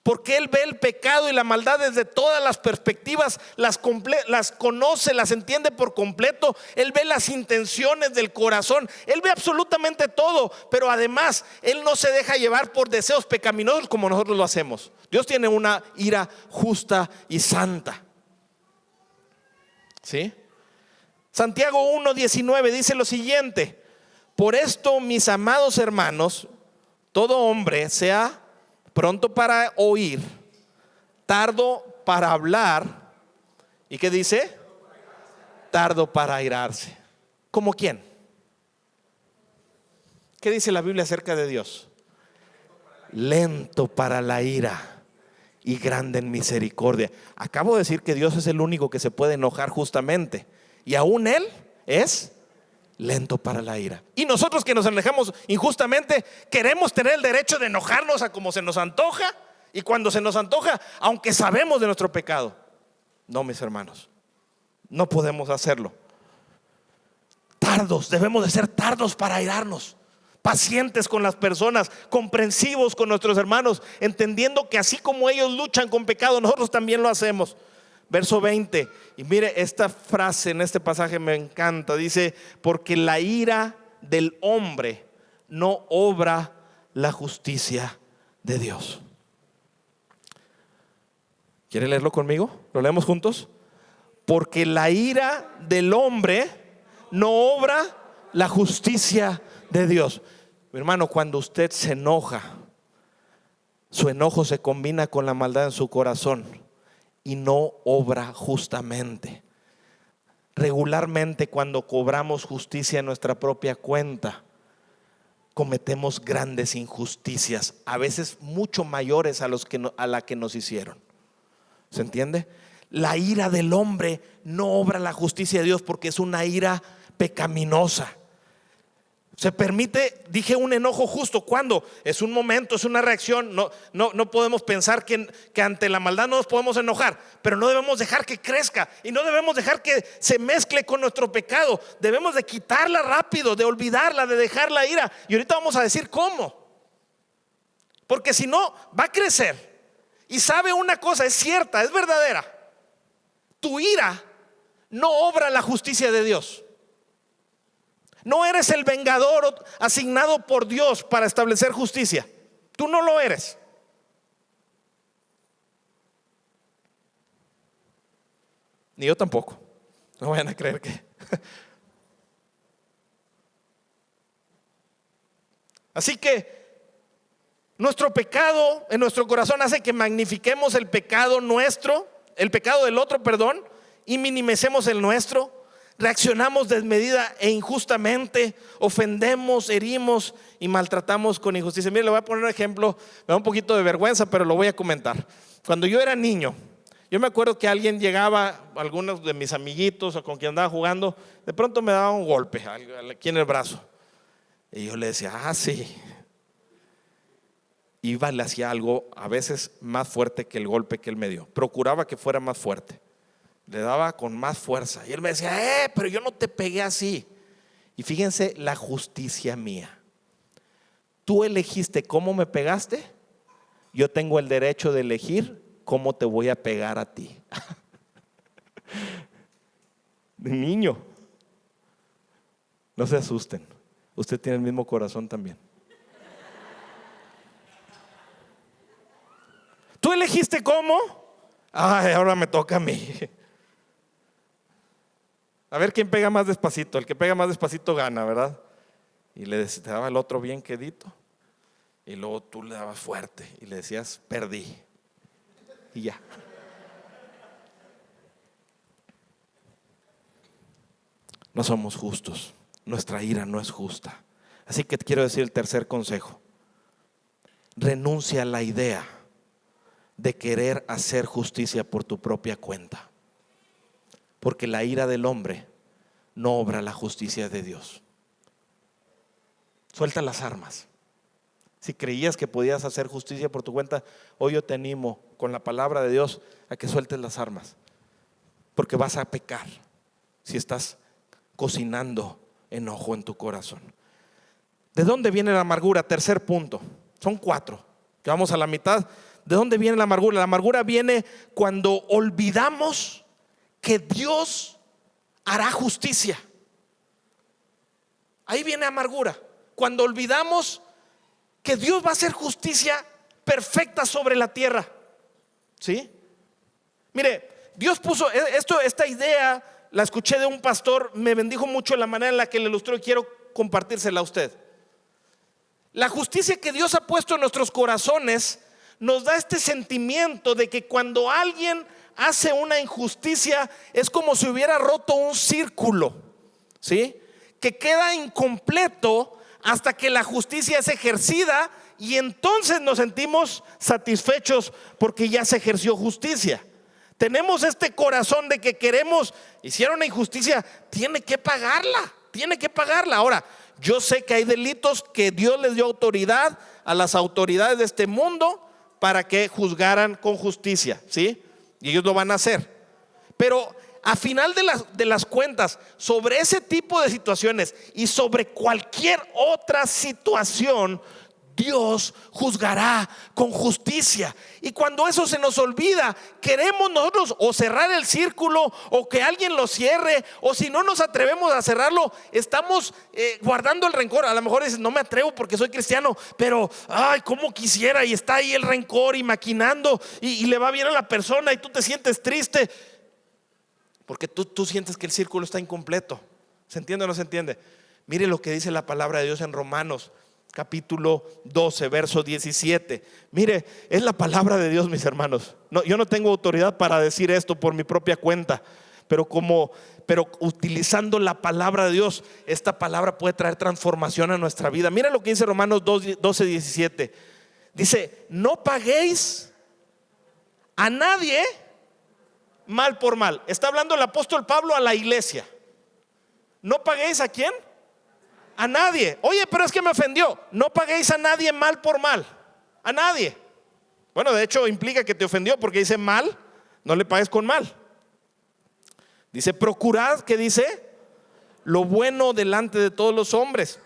porque Él ve el pecado y la maldad desde todas las perspectivas, las conoce, las entiende por completo. Él ve las intenciones del corazón, Él ve absolutamente todo, pero además Él no se deja llevar por deseos pecaminosos como nosotros lo hacemos. Dios tiene una ira justa y santa, ¿sí? Santiago 1:19 dice lo siguiente: por esto, mis amados hermanos, todo hombre sea pronto para oír, tardo para hablar. ¿Y qué dice? Tardo para airarse. ¿Cómo quién? ¿Qué dice la Biblia acerca de Dios? Lento para la ira y grande en misericordia. Acabo de decir que Dios es el único que se puede enojar justamente, y aún Él es lento para la ira. Y nosotros que nos enojamos injustamente queremos tener el derecho de enojarnos a como se nos antoja, y cuando se nos antoja, aunque sabemos de nuestro pecado. No, mis hermanos, no podemos hacerlo. Tardos, debemos de ser tardos para airarnos, pacientes con las personas, comprensivos con nuestros hermanos, entendiendo que así como ellos luchan con pecado, nosotros también lo hacemos. Verso 20, y mire esta frase en este pasaje, me encanta. Dice: porque la ira del hombre no obra la justicia de Dios. ¿Quiere leerlo conmigo? ¿Lo leemos juntos? Porque la ira del hombre no obra la justicia de Dios. Mi hermano, cuando usted se enoja, su enojo se combina con la maldad en su corazón y no obra justamente. Regularmente, cuando cobramos justicia en nuestra propia cuenta, cometemos grandes injusticias, a veces mucho mayores a la que nos hicieron. ¿Se entiende? La ira del hombre no obra la justicia de Dios, porque es una ira pecaminosa. Se permite, dije, un enojo justo cuando es un momento, es una reacción. No podemos pensar que ante la maldad no nos podemos enojar, pero no debemos dejar que crezca y no debemos dejar que se mezcle con nuestro pecado. Debemos de quitarla rápido, de olvidarla, de dejar la ira. Y ahorita vamos a decir cómo, porque si no va a crecer. Y sabe una cosa, es cierta, es verdadera: tu ira no obra la justicia de Dios. No eres el vengador asignado por Dios para establecer justicia. Tú no lo eres. Ni yo tampoco. No vayan a creer que. Así que nuestro pecado en nuestro corazón hace que magnifiquemos el pecado nuestro, el pecado del otro, perdón, y minimicemos el nuestro. Reaccionamos desmedida e injustamente, ofendemos, herimos y maltratamos con injusticia. Mire, le voy a poner un ejemplo, me da un poquito de vergüenza, pero lo voy a comentar. Cuando yo era niño, yo me acuerdo que alguien llegaba, algunos de mis amiguitos o con quien andaba jugando, de pronto me daba un golpe aquí en el brazo. Y yo le decía, sí. Iba, le hacía algo a veces más fuerte que el golpe que él me dio. Procuraba que fuera más fuerte. Le daba con más fuerza. Y él me decía, pero yo no te pegué así. Y fíjense la justicia mía. Tú elegiste cómo me pegaste. Yo tengo el derecho de elegir cómo te voy a pegar a ti. Niño, no se asusten. Usted tiene el mismo corazón también. ¿Tú elegiste cómo? Ahora me toca a mí. A ver quién pega más despacito. El que pega más despacito gana, ¿verdad? Y le daba el otro bien quedito. Y luego tú le dabas fuerte y le decías, perdí. Y ya. No somos justos. Nuestra ira no es justa. Así que te quiero decir el tercer consejo. Renuncia a la idea de querer hacer justicia por tu propia cuenta, porque la ira del hombre no obra la justicia de Dios. Suelta las armas. Si creías que podías hacer justicia por tu cuenta, hoy yo te animo con la palabra de Dios a que sueltes las armas, porque vas a pecar si estás cocinando enojo en tu corazón. ¿De dónde viene la amargura? Tercer punto. Son 4, que vamos a la mitad. ¿De dónde viene la amargura? La amargura viene cuando olvidamos que Dios hará justicia. Ahí viene amargura. Cuando olvidamos que Dios va a hacer justicia perfecta sobre la tierra. ¿Sí? Mire, Dios puso esta idea, la escuché de un pastor, me bendijo mucho la manera en la que le ilustró y quiero compartírsela a usted. La justicia que Dios ha puesto en nuestros corazones nos da este sentimiento de que cuando alguien hace una injusticia es como si hubiera roto un círculo, ¿sí? Que queda incompleto hasta que la justicia es ejercida y entonces nos sentimos satisfechos porque ya se ejerció justicia. Tenemos este corazón de que queremos, hicieron una injusticia, tiene que pagarla. Ahora, yo sé que hay delitos que Dios les dio autoridad a las autoridades de este mundo para que juzgaran con justicia, ¿sí? Y ellos lo van a hacer. Pero a final de las cuentas, sobre ese tipo de situaciones y sobre cualquier otra situación, Dios juzgará con justicia. Y cuando eso se nos olvida, queremos nosotros o cerrar el círculo o que alguien lo cierre, o si no nos atrevemos a cerrarlo, estamos guardando el rencor. A lo mejor dices, no me atrevo porque soy cristiano, pero cómo quisiera, y está ahí el rencor y maquinando y le va bien a la persona y tú te sientes triste porque tú sientes que el círculo está incompleto. ¿Se entiende o no se entiende? Mire lo que dice la palabra de Dios en Romanos capítulo 12, verso 17. Mire, es la palabra de Dios, mis hermanos. Yo no tengo autoridad para decir esto por mi propia cuenta, pero utilizando la palabra de Dios, esta palabra puede traer transformación a nuestra vida. Mira lo que dice Romanos 12, 17. Dice, no paguéis a nadie mal por mal. Está hablando el apóstol Pablo a la iglesia. ¿No paguéis a quién? A nadie. Oye, pero es que me ofendió. No paguéis a nadie mal por mal. A nadie. Bueno, de hecho implica que te ofendió, porque dice mal, no le pagues con mal. Dice, procurad, ¿qué dice? Lo bueno delante de todos los hombres,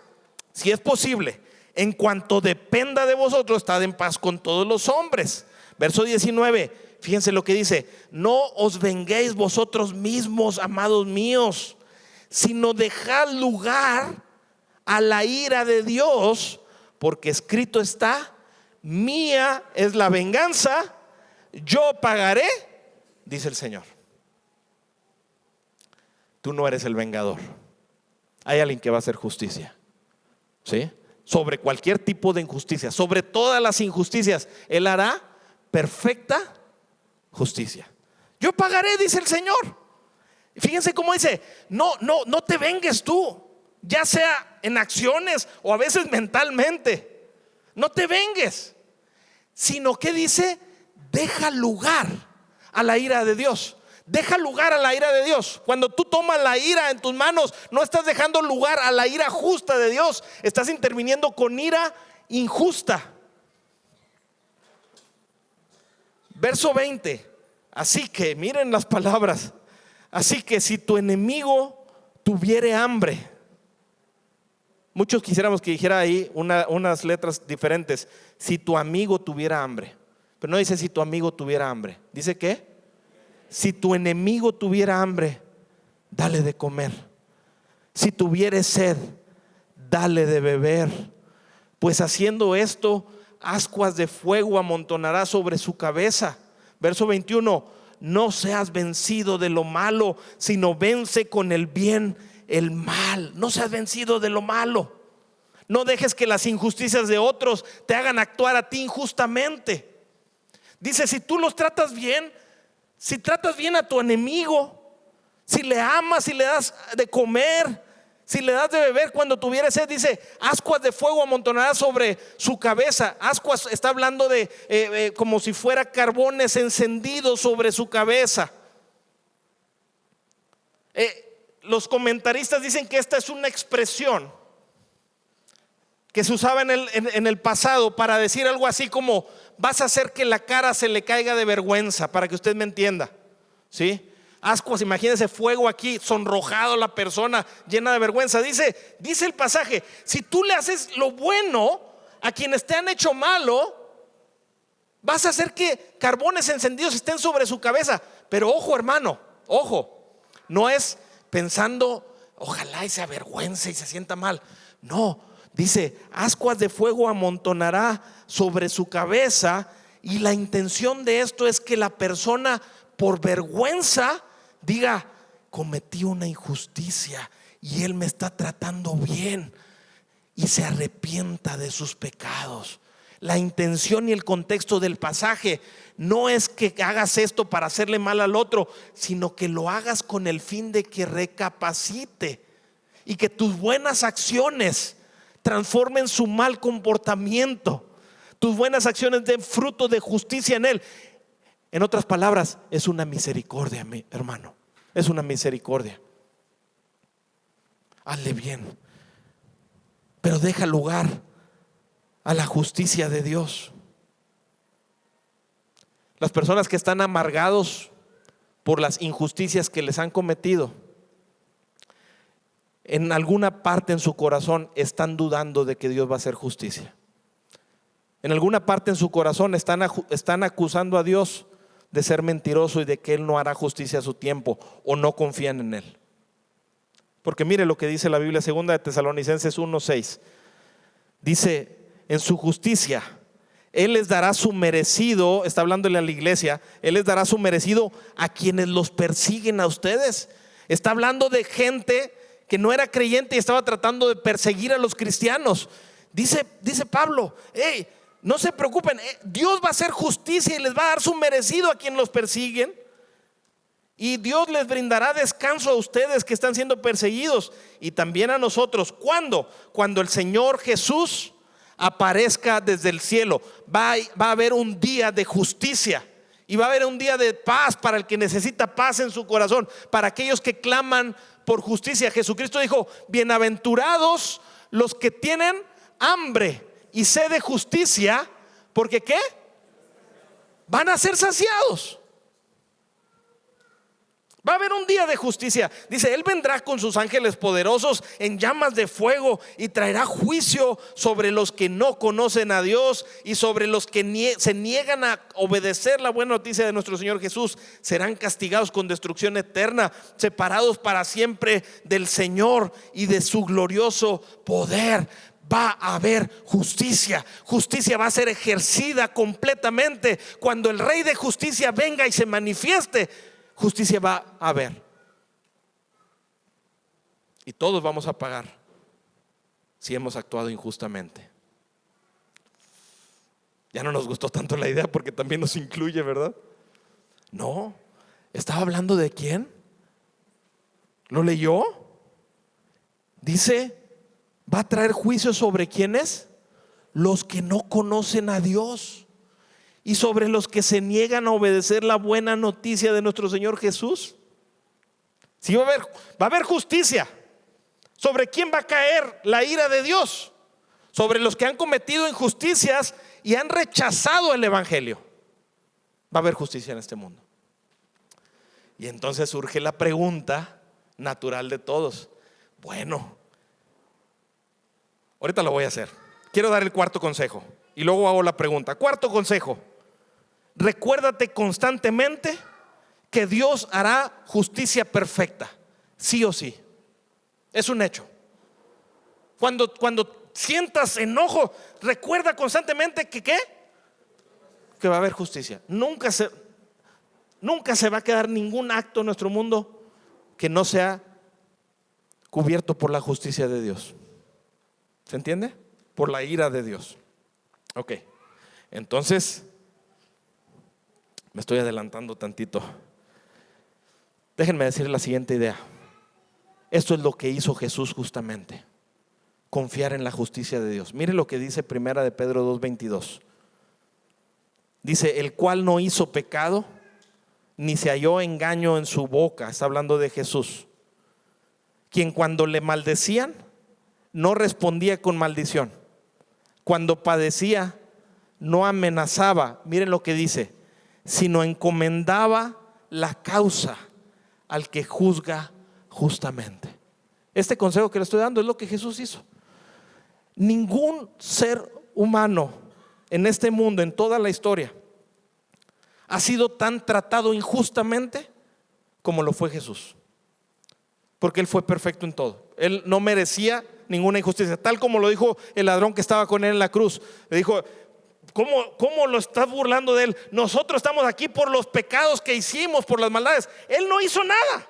si es posible, en cuanto dependa de vosotros, estad en paz con todos los hombres. Verso 19, fíjense lo que dice: no os venguéis vosotros mismos, amados míos, sino dejad lugar a la ira de Dios, porque escrito está: mía es la venganza, yo pagaré, dice el Señor. Tú no eres el vengador. Hay alguien que va a hacer justicia, ¿sí? sobre cualquier tipo de injusticia, sobre todas las injusticias, Él hará perfecta justicia. Yo pagaré, dice el Señor. Fíjense cómo dice: no te vengues tú, ya sea en acciones o a veces mentalmente. No te vengues, sino que dice: deja lugar a la ira de Dios. Deja lugar a la ira de Dios. Cuando tú tomas la ira en tus manos, no estás dejando lugar a la ira justa de Dios, estás interviniendo con ira injusta. Verso 20. Así que, miren las palabras: así que si tu enemigo tuviere hambre. Muchos quisiéramos que dijera ahí unas letras diferentes: si tu amigo tuviera hambre. Pero no dice si tu amigo tuviera hambre. Dice que si tu enemigo tuviera hambre, dale de comer. Si tuviere sed, dale de beber. Pues haciendo esto, ascuas de fuego amontonará sobre su cabeza. Verso 21. No seas vencido de lo malo, sino vence con el bien el mal. No seas vencido de lo malo. No dejes que las injusticias de otros te hagan actuar a ti injustamente. Dice: si tú los tratas bien, si tratas bien a tu enemigo, si le amas, si le das de comer, si le das de beber cuando tuviere sed, dice: ascuas de fuego amontonará sobre su cabeza. Ascuas está hablando de como si fuera carbones encendidos sobre su cabeza. Los comentaristas dicen que esta es una expresión que se usaba en el pasado para decir algo así como: vas a hacer que la cara se le caiga de vergüenza, para que usted me entienda, ¿sí? Ascuas, imagínese fuego aquí, sonrojado la persona, llena de vergüenza. Dice el pasaje: si tú le haces lo bueno a quienes te han hecho malo, vas a hacer que carbones encendidos estén sobre su cabeza. Pero ojo, hermano, ojo, no es pensando ojalá y se avergüence y se sienta mal. No, dice: ascuas de fuego amontonará sobre su cabeza. Y la intención de esto es que la persona, por vergüenza, diga: cometí una injusticia y él me está tratando bien, y se arrepienta de sus pecados. La intención y el contexto del pasaje no es que hagas esto para hacerle mal al otro, sino que lo hagas con el fin de que recapacite y que tus buenas acciones transformen su mal comportamiento. Tus buenas acciones den fruto de justicia en él. En otras palabras, es una misericordia, mi hermano. Es una misericordia. Hazle bien, pero deja lugar a la justicia de Dios. Las personas que están amargados por las injusticias que les han cometido, en alguna parte en su corazón están dudando de que Dios va a hacer justicia. En alguna parte en su corazón están acusando a Dios de ser mentiroso y de que Él no hará justicia a su tiempo, o no confían en Él. Porque mire lo que dice la Biblia, 2 de Tesalonicenses 1:6. Dice: en su justicia Él les dará su merecido. Está hablándole a la iglesia: Él les dará su merecido a quienes los persiguen a ustedes. Está hablando de gente que no era creyente y estaba tratando de perseguir a los cristianos. Dice Pablo: hey, no se preocupen, Dios va a hacer justicia y les va a dar su merecido a quienes los persiguen. Y Dios les brindará descanso a ustedes que están siendo perseguidos, y también a nosotros. ¿Cuándo? Cuando el Señor Jesús aparezca desde el cielo. Va a haber un día de justicia, y va a haber un día de paz para el que necesita paz en su corazón, para aquellos que claman por justicia. Jesucristo dijo: bienaventurados los que tienen hambre y sed de justicia, porque ¿qué? Van a ser saciados. Va a haber un día de justicia. Dice: Él vendrá con sus ángeles poderosos en llamas de fuego, y traerá juicio sobre los que no conocen a Dios y sobre los que se niegan a obedecer la buena noticia de nuestro Señor Jesús. Serán castigados con destrucción eterna, separados para siempre del Señor y de su glorioso poder. Va a haber justicia. Justicia va a ser ejercida completamente cuando el Rey de justicia venga y se manifieste. Justicia va a haber, y todos vamos a pagar si hemos actuado injustamente. Ya no nos gustó tanto la idea porque también nos incluye, ¿verdad? No, ¿estaba hablando de quién? ¿Lo leyó? Dice, va a traer juicio sobre quiénes, los que no conocen a Dios y sobre los que se niegan a obedecer la buena noticia de nuestro Señor Jesús. Sí, va a haber justicia. ¿Sobre quién va a caer la ira de Dios? Sobre los que han cometido injusticias y han rechazado el evangelio. Va a haber justicia en este mundo. Y entonces surge la pregunta natural de todos. Bueno, ahorita lo voy a hacer. Quiero dar el cuarto consejo y luego hago la pregunta. Cuarto consejo: recuérdate constantemente que Dios hará justicia perfecta, sí o sí. Es un hecho. Cuando sientas enojo, recuerda constantemente que ¿qué? Que va a haber justicia. Nunca se va a quedar ningún acto en nuestro mundo que no sea cubierto por la justicia de Dios. ¿Se entiende? Por la ira de Dios. Ok, entonces me estoy adelantando tantito. Déjenme decir la siguiente idea. Esto es lo que hizo Jesús justamente: confiar en la justicia de Dios. Mire lo que dice Primera de Pedro 2:22. Dice, el cual no hizo pecado, ni se halló engaño en su boca. Está hablando de Jesús, quien cuando le maldecían no respondía con maldición, cuando padecía no amenazaba, miren lo que dice, sino encomendaba la causa al que juzga justamente. Este consejo que le estoy dando es lo que Jesús hizo. Ningún ser humano en este mundo, en toda la historia, ha sido tan tratado injustamente como lo fue Jesús, porque Él fue perfecto en todo. Él no merecía ninguna injusticia, tal como lo dijo el ladrón que estaba con Él en la cruz. Le dijo, ¿cómo lo estás burlando de Él? Nosotros estamos aquí por los pecados que hicimos, por las maldades. Él no hizo nada.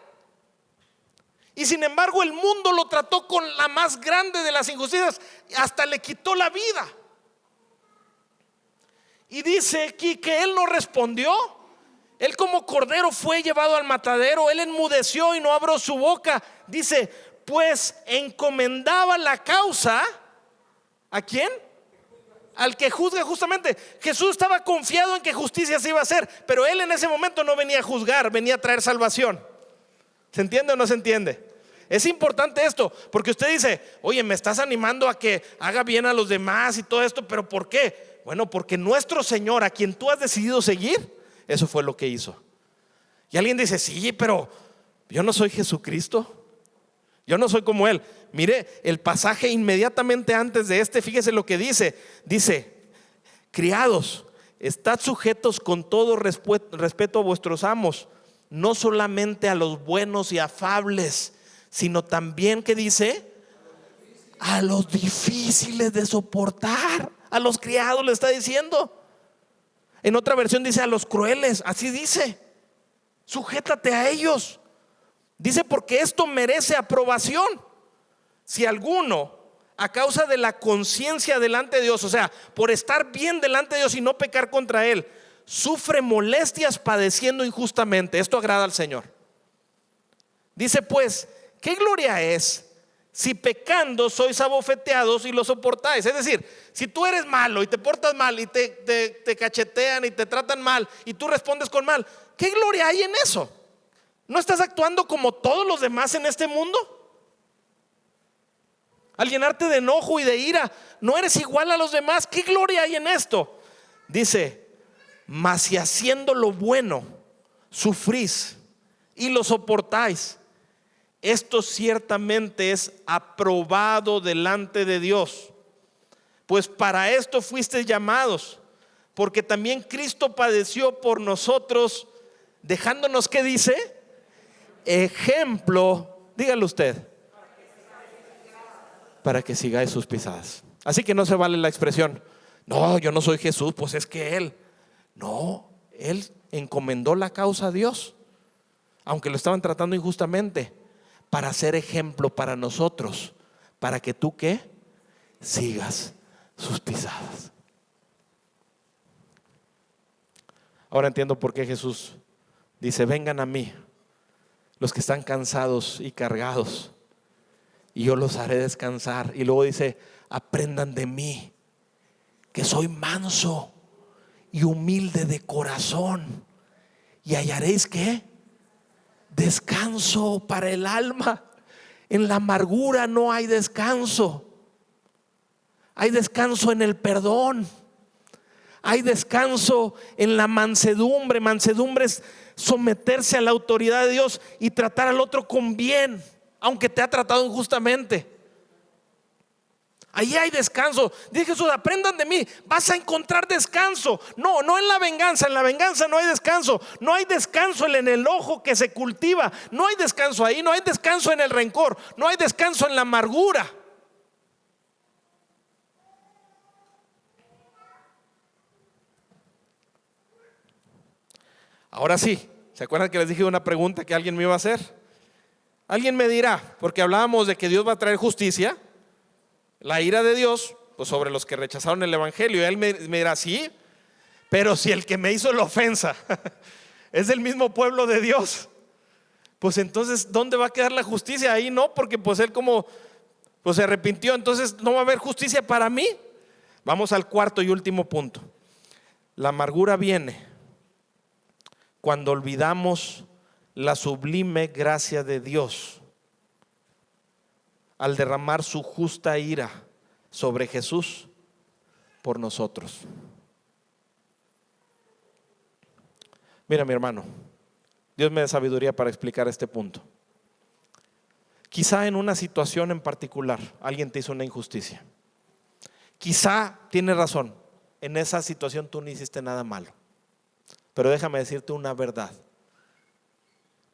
Y sin embargo el mundo lo trató con la más grande de las injusticias, hasta le quitó la vida. Y dice aquí que Él no respondió. Él como cordero fue llevado al matadero. Él enmudeció y no abrió su boca. Dice, pues encomendaba la causa ¿a quién? Al que juzga justamente. Jesús estaba confiado en que justicia se iba a hacer, pero Él en ese momento no venía a juzgar, venía a traer salvación. ¿Se entiende o no se entiende? Es importante esto, porque usted dice, oye, me estás animando a que haga bien a los demás y todo esto, pero ¿por qué? Bueno, porque nuestro Señor, a quien tú has decidido seguir, eso fue lo que hizo. Y alguien dice, sí, pero yo no soy Jesucristo, yo no soy como Él. Mire, el pasaje inmediatamente antes de este, fíjese lo que dice. Dice, criados, estad sujetos con todo respeto a vuestros amos, no solamente a los buenos y afables, sino también, ¿qué dice? A los difíciles de soportar. A los criados le está diciendo. En otra versión dice a los crueles. Así dice, sujétate a ellos. Dice, porque esto merece aprobación. Si alguno, a causa de la conciencia delante de Dios, o sea, por estar bien delante de Dios y no pecar contra Él, sufre molestias padeciendo injustamente, esto agrada al Señor. Dice pues, ¿qué gloria es si pecando sois abofeteados y lo soportáis? Es decir, si tú eres malo y te portas mal y te cachetean y te tratan mal y tú respondes con mal, ¿qué gloria hay en eso? ¿No estás actuando como todos los demás en este mundo? Al llenarte de enojo y de ira, no eres igual a los demás. ¿Qué gloria hay en esto? Dice, mas si haciendo lo bueno sufrís y lo soportáis, esto ciertamente es aprobado delante de Dios. Pues para esto fuisteis llamados, porque también Cristo padeció por nosotros, dejándonos, ¿qué dice? Ejemplo, dígalo usted, para que sigáis sus pisadas. Así que no se vale la expresión, no, yo no soy Jesús, pues es que Él. No, Él encomendó la causa a Dios, aunque lo estaban tratando injustamente, para ser ejemplo para nosotros, para que tú, ¿qué? sigas sus pisadas. Ahora entiendo por qué Jesús dice: vengan a mí los que están cansados y cargados, y yo los haré descansar. Y luego dice: aprendan de mí, que soy manso y humilde de corazón, y hallaréis ¿qué? Descanso para el alma. En la amargura no hay descanso. Hay descanso en el perdón. Hay descanso en la mansedumbre. Mansedumbre es someterse a la autoridad de Dios y tratar al otro con bien, aunque te ha tratado injustamente. Ahí hay descanso. Dice Jesús: aprendan de mí, vas a encontrar descanso. No en la venganza no hay descanso. No hay descanso en el enojo que se cultiva. No hay descanso ahí. No hay descanso en el rencor. No hay descanso en la amargura. Ahora sí, ¿se acuerdan que les dije una pregunta que alguien me iba a hacer? Alguien me dirá, porque hablábamos de que Dios va a traer justicia, la ira de Dios, pues sobre los que rechazaron el evangelio. Y él me dirá: sí, pero si el que me hizo la ofensa es del mismo pueblo de Dios, pues entonces ¿dónde va a quedar la justicia? Ahí no, porque pues él como pues se arrepintió, entonces no va a haber justicia para mí. Vamos al cuarto y último punto. La amargura viene cuando olvidamos la sublime gracia de Dios al derramar su justa ira sobre Jesús por nosotros. Mira, mi hermano, Dios me dé sabiduría para explicar este punto. Quizá en una situación en particular alguien te hizo una injusticia. Quizá tienes razón, en esa situación tú no hiciste nada malo. Pero déjame decirte una verdad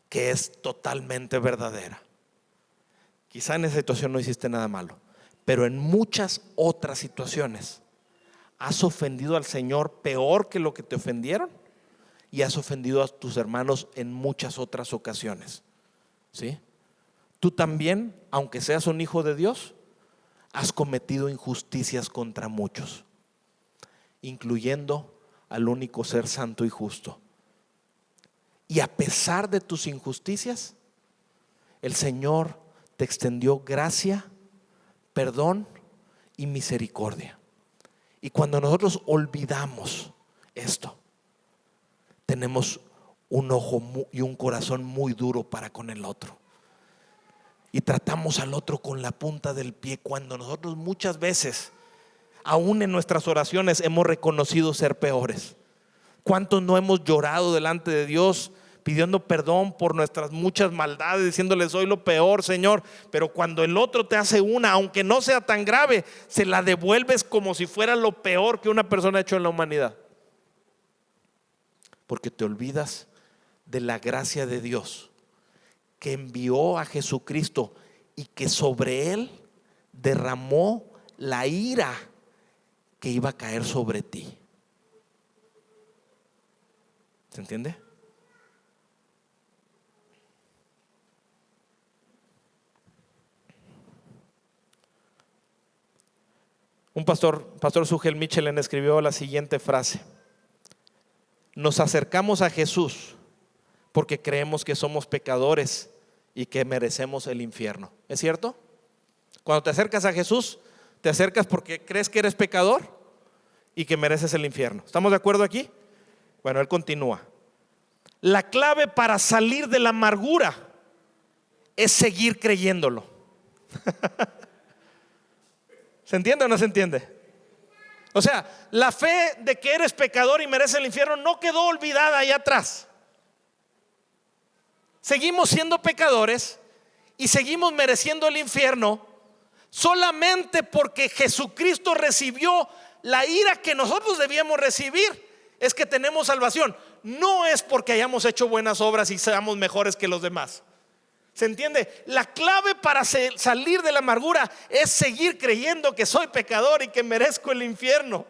que es totalmente verdadera. Quizá en esa situación no hiciste nada malo, pero en muchas otras situaciones has ofendido al Señor peor que lo que te ofendieron, y has ofendido a tus hermanos en muchas otras ocasiones. ¿Sí? Tú también, aunque seas un hijo de Dios, has cometido injusticias contra muchos, incluyendo al único ser santo y justo. Y a pesar de tus injusticias, el Señor te extendió gracia, perdón y misericordia. Y cuando nosotros olvidamos esto, tenemos un ojo y un corazón muy duro para con el otro, y tratamos al otro con la punta del pie, cuando nosotros muchas veces, aún en nuestras oraciones, hemos reconocido ser peores. ¿Cuántos no hemos llorado delante de Dios pidiendo perdón por nuestras muchas maldades, diciéndole: soy lo peor, Señor? Pero cuando el otro te hace una, aunque no sea tan grave, se la devuelves como si fuera lo peor que una persona ha hecho en la humanidad, porque te olvidas de la gracia de Dios, que envió a Jesucristo y que sobre él derramó la ira que iba a caer sobre ti. ¿Se entiende? Un pastor Sugel Michelin, escribió la siguiente frase: nos acercamos a Jesús porque creemos que somos pecadores y que merecemos el infierno. ¿Es cierto? Cuando te acercas a Jesús, te acercas porque crees que eres pecador y que mereces el infierno. ¿Estamos de acuerdo aquí? Bueno, él continúa: la clave para salir de la amargura es seguir creyéndolo. ¿Se entiende o no se entiende? O sea, la fe de que eres pecador y mereces el infierno no quedó olvidada ahí atrás. Seguimos siendo pecadores y seguimos mereciendo el infierno solamente porque Jesucristo recibió la ira que nosotros debíamos recibir. Es que tenemos salvación. No es porque hayamos hecho buenas obras y seamos mejores que los demás. ¿Se entiende? La clave para salir de la amargura es seguir creyendo que soy pecador y que merezco el infierno.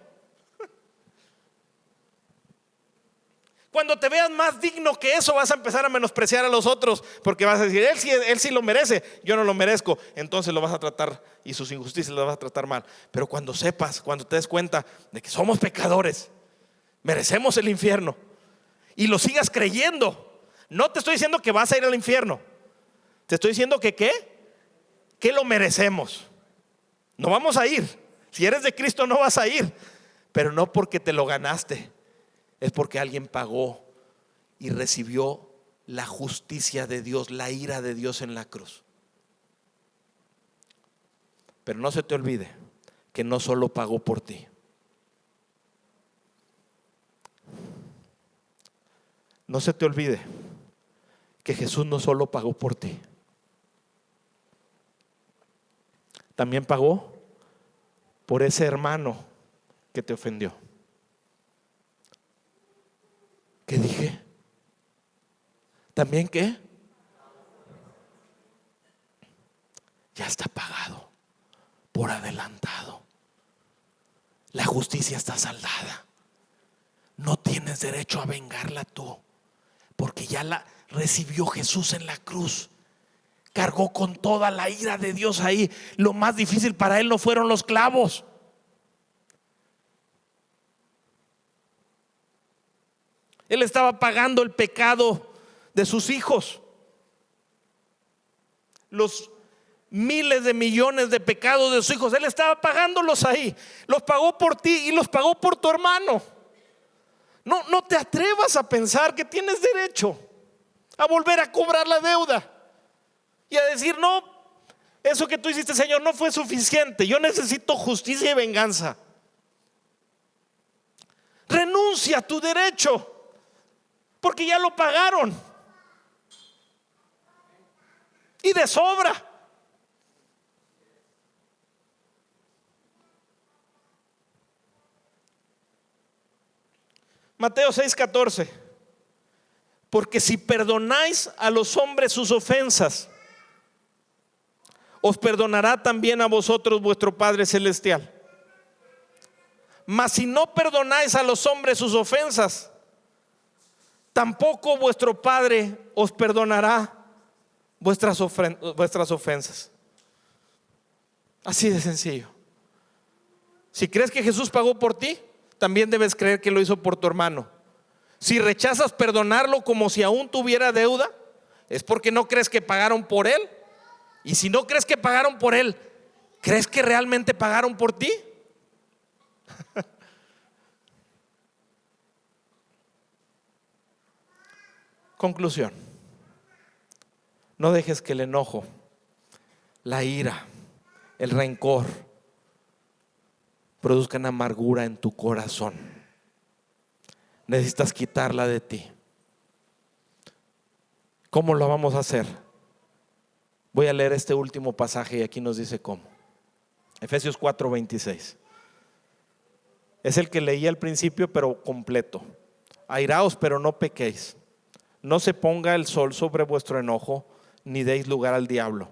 Cuando te veas más digno que eso, vas a empezar a menospreciar a los otros, porque vas a decir, él sí lo merece, yo no lo merezco. Entonces lo vas a tratar, y sus injusticias las vas a tratar mal. Pero cuando sepas, cuando te des cuenta de que somos pecadores, merecemos el infierno, y lo sigas creyendo. No te estoy diciendo que vas a ir al infierno, te estoy diciendo que que lo merecemos. No vamos a ir. Si eres de Cristo no vas a ir, pero no porque te lo ganaste, es porque alguien pagó y recibió la justicia de Dios, la ira de Dios en la cruz. Pero no se te olvide que no solo pagó por ti. No se te olvide que Jesús no solo pagó por ti, también pagó por ese hermano que te ofendió. ¿Qué dije? ¿También qué? Ya está pagado por adelantado. La justicia está saldada. No tienes derecho a vengarla tú, porque ya la recibió Jesús en la cruz. Cargó con toda la ira de Dios ahí. Lo más difícil para él no fueron los clavos. Él estaba pagando el pecado de sus hijos. Los miles de millones de pecados de sus hijos, Él estaba pagándolos ahí. Los pagó por ti y los pagó por tu hermano. No te atrevas a pensar que tienes derecho a volver a cobrar la deuda y a decir, no, eso que tú hiciste, Señor, no fue suficiente. Yo necesito justicia y venganza. Renuncia a tu derecho, porque ya lo pagaron y de sobra. Mateo 6:14. Porque si perdonáis a los hombres sus ofensas, os perdonará también a vosotros vuestro Padre Celestial. Mas si no perdonáis a los hombres sus ofensas, tampoco vuestro Padre os perdonará vuestras ofensas. Así de sencillo. Si crees que Jesús pagó por ti, también debes creer que lo hizo por tu hermano. Si rechazas perdonarlo como si aún tuviera deuda, es porque no crees que pagaron por él. Y si no crees que pagaron por él, ¿crees que realmente pagaron por ti? Conclusión: no dejes que el enojo, la ira, el rencor produzcan amargura en tu corazón. Necesitas quitarla de ti. ¿Cómo lo vamos a hacer? Voy a leer este último pasaje y aquí nos dice cómo. Efesios 4:26. Es el que leí al principio, pero completo. Airaos, pero no pequéis. No se ponga el sol sobre vuestro enojo, ni deis lugar al diablo.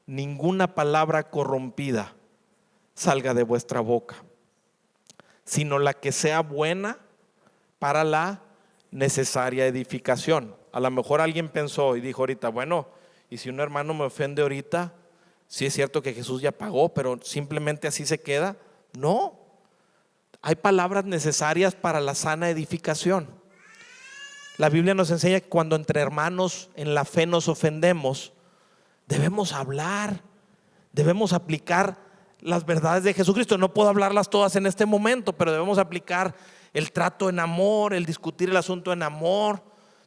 Ninguna palabra corrompida salga de vuestra boca, sino la que sea buena para la necesaria edificación. A lo mejor alguien pensó y dijo ahorita, bueno, y si un hermano me ofende ahorita, sí es cierto que Jesús ya pagó, pero simplemente así se queda. No, hay palabras necesarias para la sana edificación. La Biblia nos enseña que cuando entre hermanos en la fe nos ofendemos, debemos hablar, debemos aplicar las verdades de Jesucristo. No puedo hablarlas todas en este momento, pero debemos aplicar el trato en amor, el discutir el asunto en amor.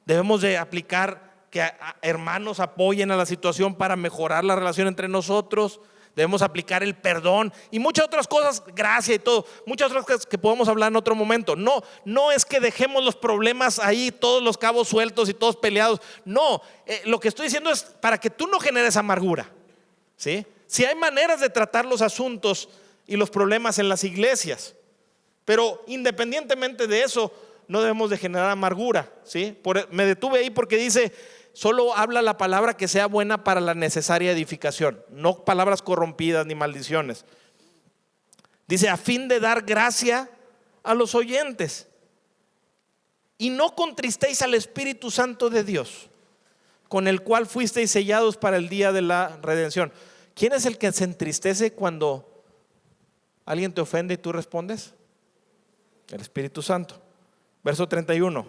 Debemos de aplicar que hermanos apoyen a la situación para mejorar la relación entre nosotros. Debemos aplicar el perdón y muchas otras cosas, gracia y todo, muchas otras cosas que podemos hablar en otro momento. No es que dejemos los problemas ahí, todos los cabos sueltos y todos peleados. No, lo que estoy diciendo es para que tú no generes amargura, ¿sí? Si hay maneras de tratar los asuntos y los problemas en las iglesias, pero independientemente de eso, no debemos de generar amargura, ¿sí? Me detuve ahí porque dice, solo habla la palabra que sea buena para la necesaria edificación, no palabras corrompidas ni maldiciones. Dice, a fin de dar gracia a los oyentes. y no contristéis al Espíritu Santo de Dios, con el cual fuisteis sellados para el día de la redención. ¿Quién es el que se entristece cuando alguien te ofende y tú respondes? El Espíritu Santo. Verso 31.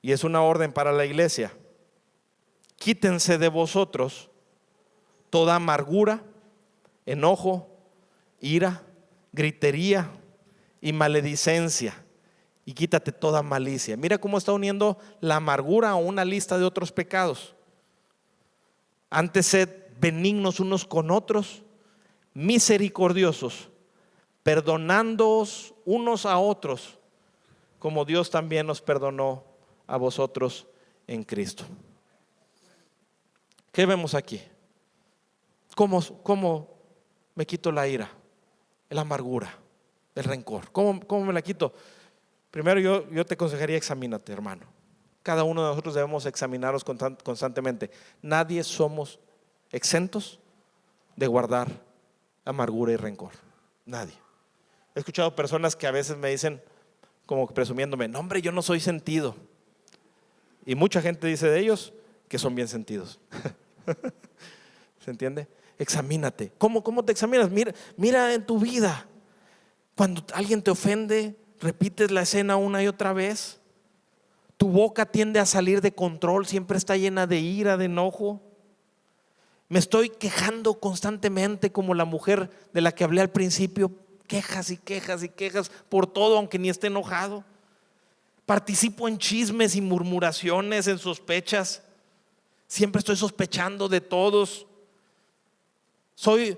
Y es una orden para la iglesia. Quítense de vosotros toda amargura, enojo, ira, gritería y maledicencia, y quítate toda malicia. Mira cómo está uniendo la amargura a una lista de otros pecados. Antes sed benignos unos con otros, misericordiosos, perdonándoos unos a otros, como Dios también nos perdonó a vosotros en Cristo. ¿Qué vemos aquí? ¿Cómo me quito la ira, la amargura, el rencor? ¿Cómo me la quito? Primero yo te aconsejaría: examínate, hermano. Cada uno de nosotros debemos examinarnos constantemente. Nadie somos exentos de guardar amargura y rencor. Nadie. He escuchado personas que a veces me dicen, como presumiéndome: no, hombre, yo no soy sentido. Y mucha gente dice de ellos que son bien sentidos. ¿Se entiende? Examínate. ¿Cómo te examinas? Mira en tu vida. Cuando alguien te ofende, repites la escena una y otra vez. Tu boca tiende a salir de control, siempre está llena de ira, de enojo. Me estoy quejando constantemente, como la mujer de la que hablé al principio. Quejas y quejas y quejas por todo, aunque ni esté enojado. Participo en chismes y murmuraciones, en sospechas. Siempre estoy sospechando de todos. Soy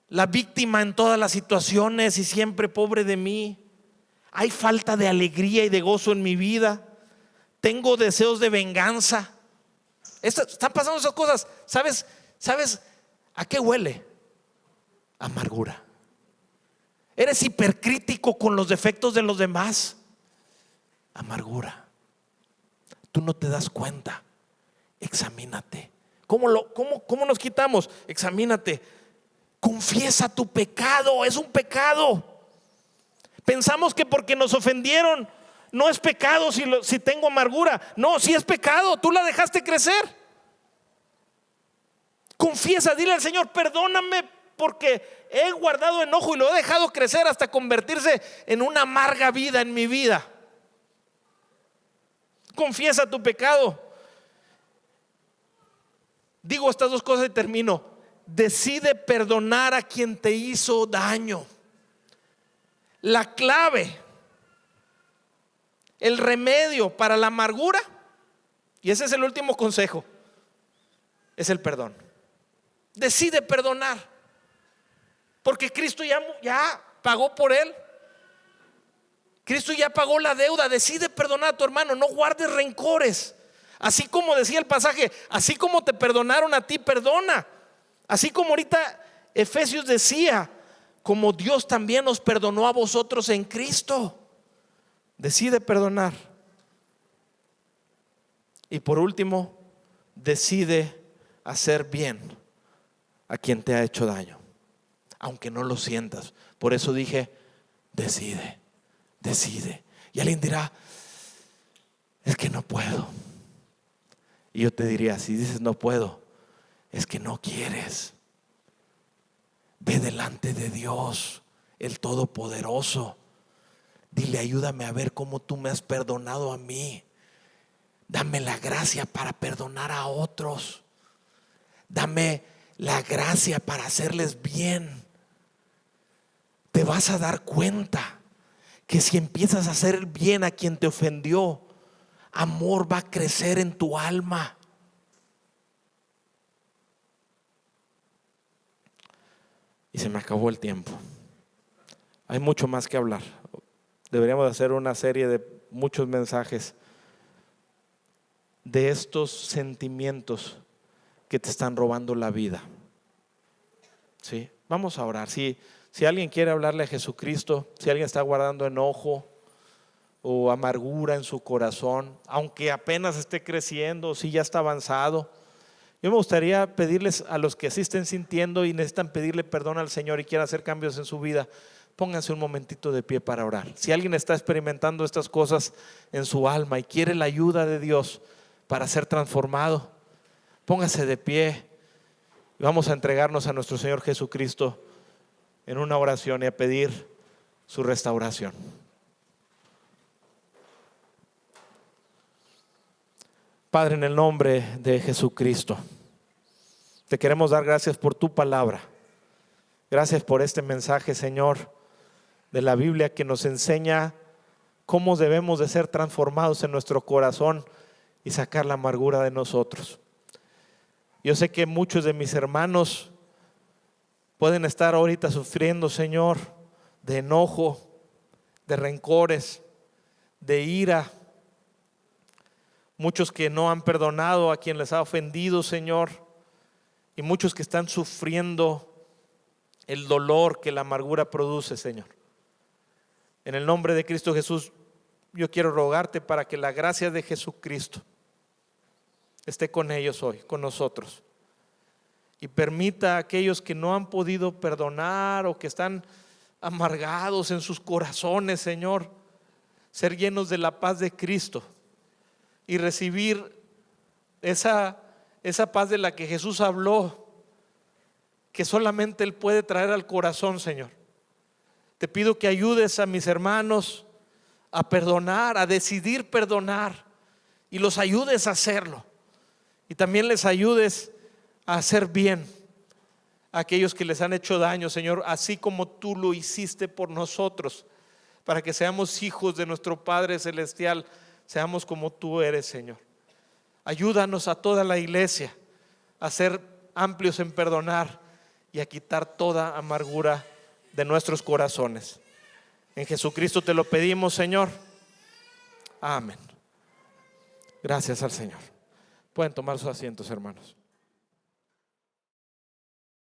la víctima en todas las situaciones y siempre pobre de mí. Hay falta de alegría y de gozo en mi vida. Tengo deseos de venganza. Están pasando esas cosas. ¿Sabes a qué huele? Amargura. Eres hipercrítico con los defectos de los demás. Amargura. Tú no te das cuenta. Examínate. ¿Cómo nos quitamos? Examínate. Confiesa tu pecado. Es un pecado. Pensamos que porque nos ofendieron no es pecado si tengo amargura. No, sí es pecado. Tú la dejaste crecer. Confiesa, dile al Señor: perdóname porque he guardado enojo y lo he dejado crecer hasta convertirse en una amarga vida en mi vida. Confiesa tu pecado. Digo estas dos cosas y termino. Decide perdonar a quien te hizo daño. La clave, el remedio para la amargura, y ese es el último consejo, es el perdón. Decide perdonar, porque Cristo ya pagó por él. Cristo ya pagó la deuda. Decide perdonar a tu hermano. No guardes rencores. Así como decía el pasaje, así como te perdonaron a ti, perdona. Así como ahorita Efesios decía, como Dios también nos perdonó a vosotros en Cristo. Decide perdonar. Y por último, decide hacer bien a quien te ha hecho daño, aunque no lo sientas. Por eso dije: decide. Y alguien dirá: es que no puedo. Y yo te diría: si dices no puedo, es que no quieres. Ve delante de Dios, el Todopoderoso. Dile: ayúdame a ver cómo tú me has perdonado a mí. Dame la gracia para perdonar a otros. Dame la gracia para hacerles bien. Te vas a dar cuenta que si empiezas a hacer bien a quien te ofendió, amor va a crecer en tu alma. Y se me acabó el tiempo. Hay mucho más que hablar. Deberíamos hacer una serie de muchos mensajes de estos sentimientos que te están robando la vida. ¿Sí? Vamos a orar. Si alguien quiere hablarle a Jesucristo, si alguien está guardando enojo o amargura en su corazón, aunque apenas esté creciendo, si ya está avanzado, yo me gustaría pedirles a los que sí estén sintiendo y necesitan pedirle perdón al Señor y quieran hacer cambios en su vida, Pónganse un momentito de pie para orar. Si alguien está experimentando estas cosas en su alma y quiere la ayuda de Dios para ser transformado, póngase de pie y vamos a entregarnos a nuestro Señor Jesucristo en una oración y a pedir su restauración. Padre, en el nombre de Jesucristo, te queremos dar gracias por tu palabra. Gracias por este mensaje, Señor, de la Biblia que nos enseña cómo debemos de ser transformados en nuestro corazón y sacar la amargura de nosotros. Yo sé que muchos de mis hermanos pueden estar ahorita sufriendo, Señor, de enojo, de rencores, de ira. Muchos que no han perdonado a quien les ha ofendido, Señor, y muchos que están sufriendo el dolor que la amargura produce, Señor. En el nombre de Cristo Jesús, yo quiero rogarte para que la gracia de Jesucristo esté con ellos hoy, con nosotros, y permita a aquellos que no han podido perdonar o que están amargados en sus corazones, Señor, ser llenos de la paz de Cristo y recibir esa paz de la que Jesús habló, que solamente Él puede traer al corazón, Señor. Te pido que ayudes a mis hermanos a perdonar, a decidir perdonar, y los ayudes a hacerlo. Y también les ayudes a hacer bien a aquellos que les han hecho daño, Señor, así como tú lo hiciste por nosotros, para que seamos hijos de nuestro Padre Celestial, seamos como tú eres, Señor. Ayúdanos a toda la iglesia a ser amplios en perdonar y a quitar toda amargura de nuestros corazones. En Jesucristo te lo pedimos, Señor. Amén. Gracias al Señor. Pueden tomar sus asientos, hermanos.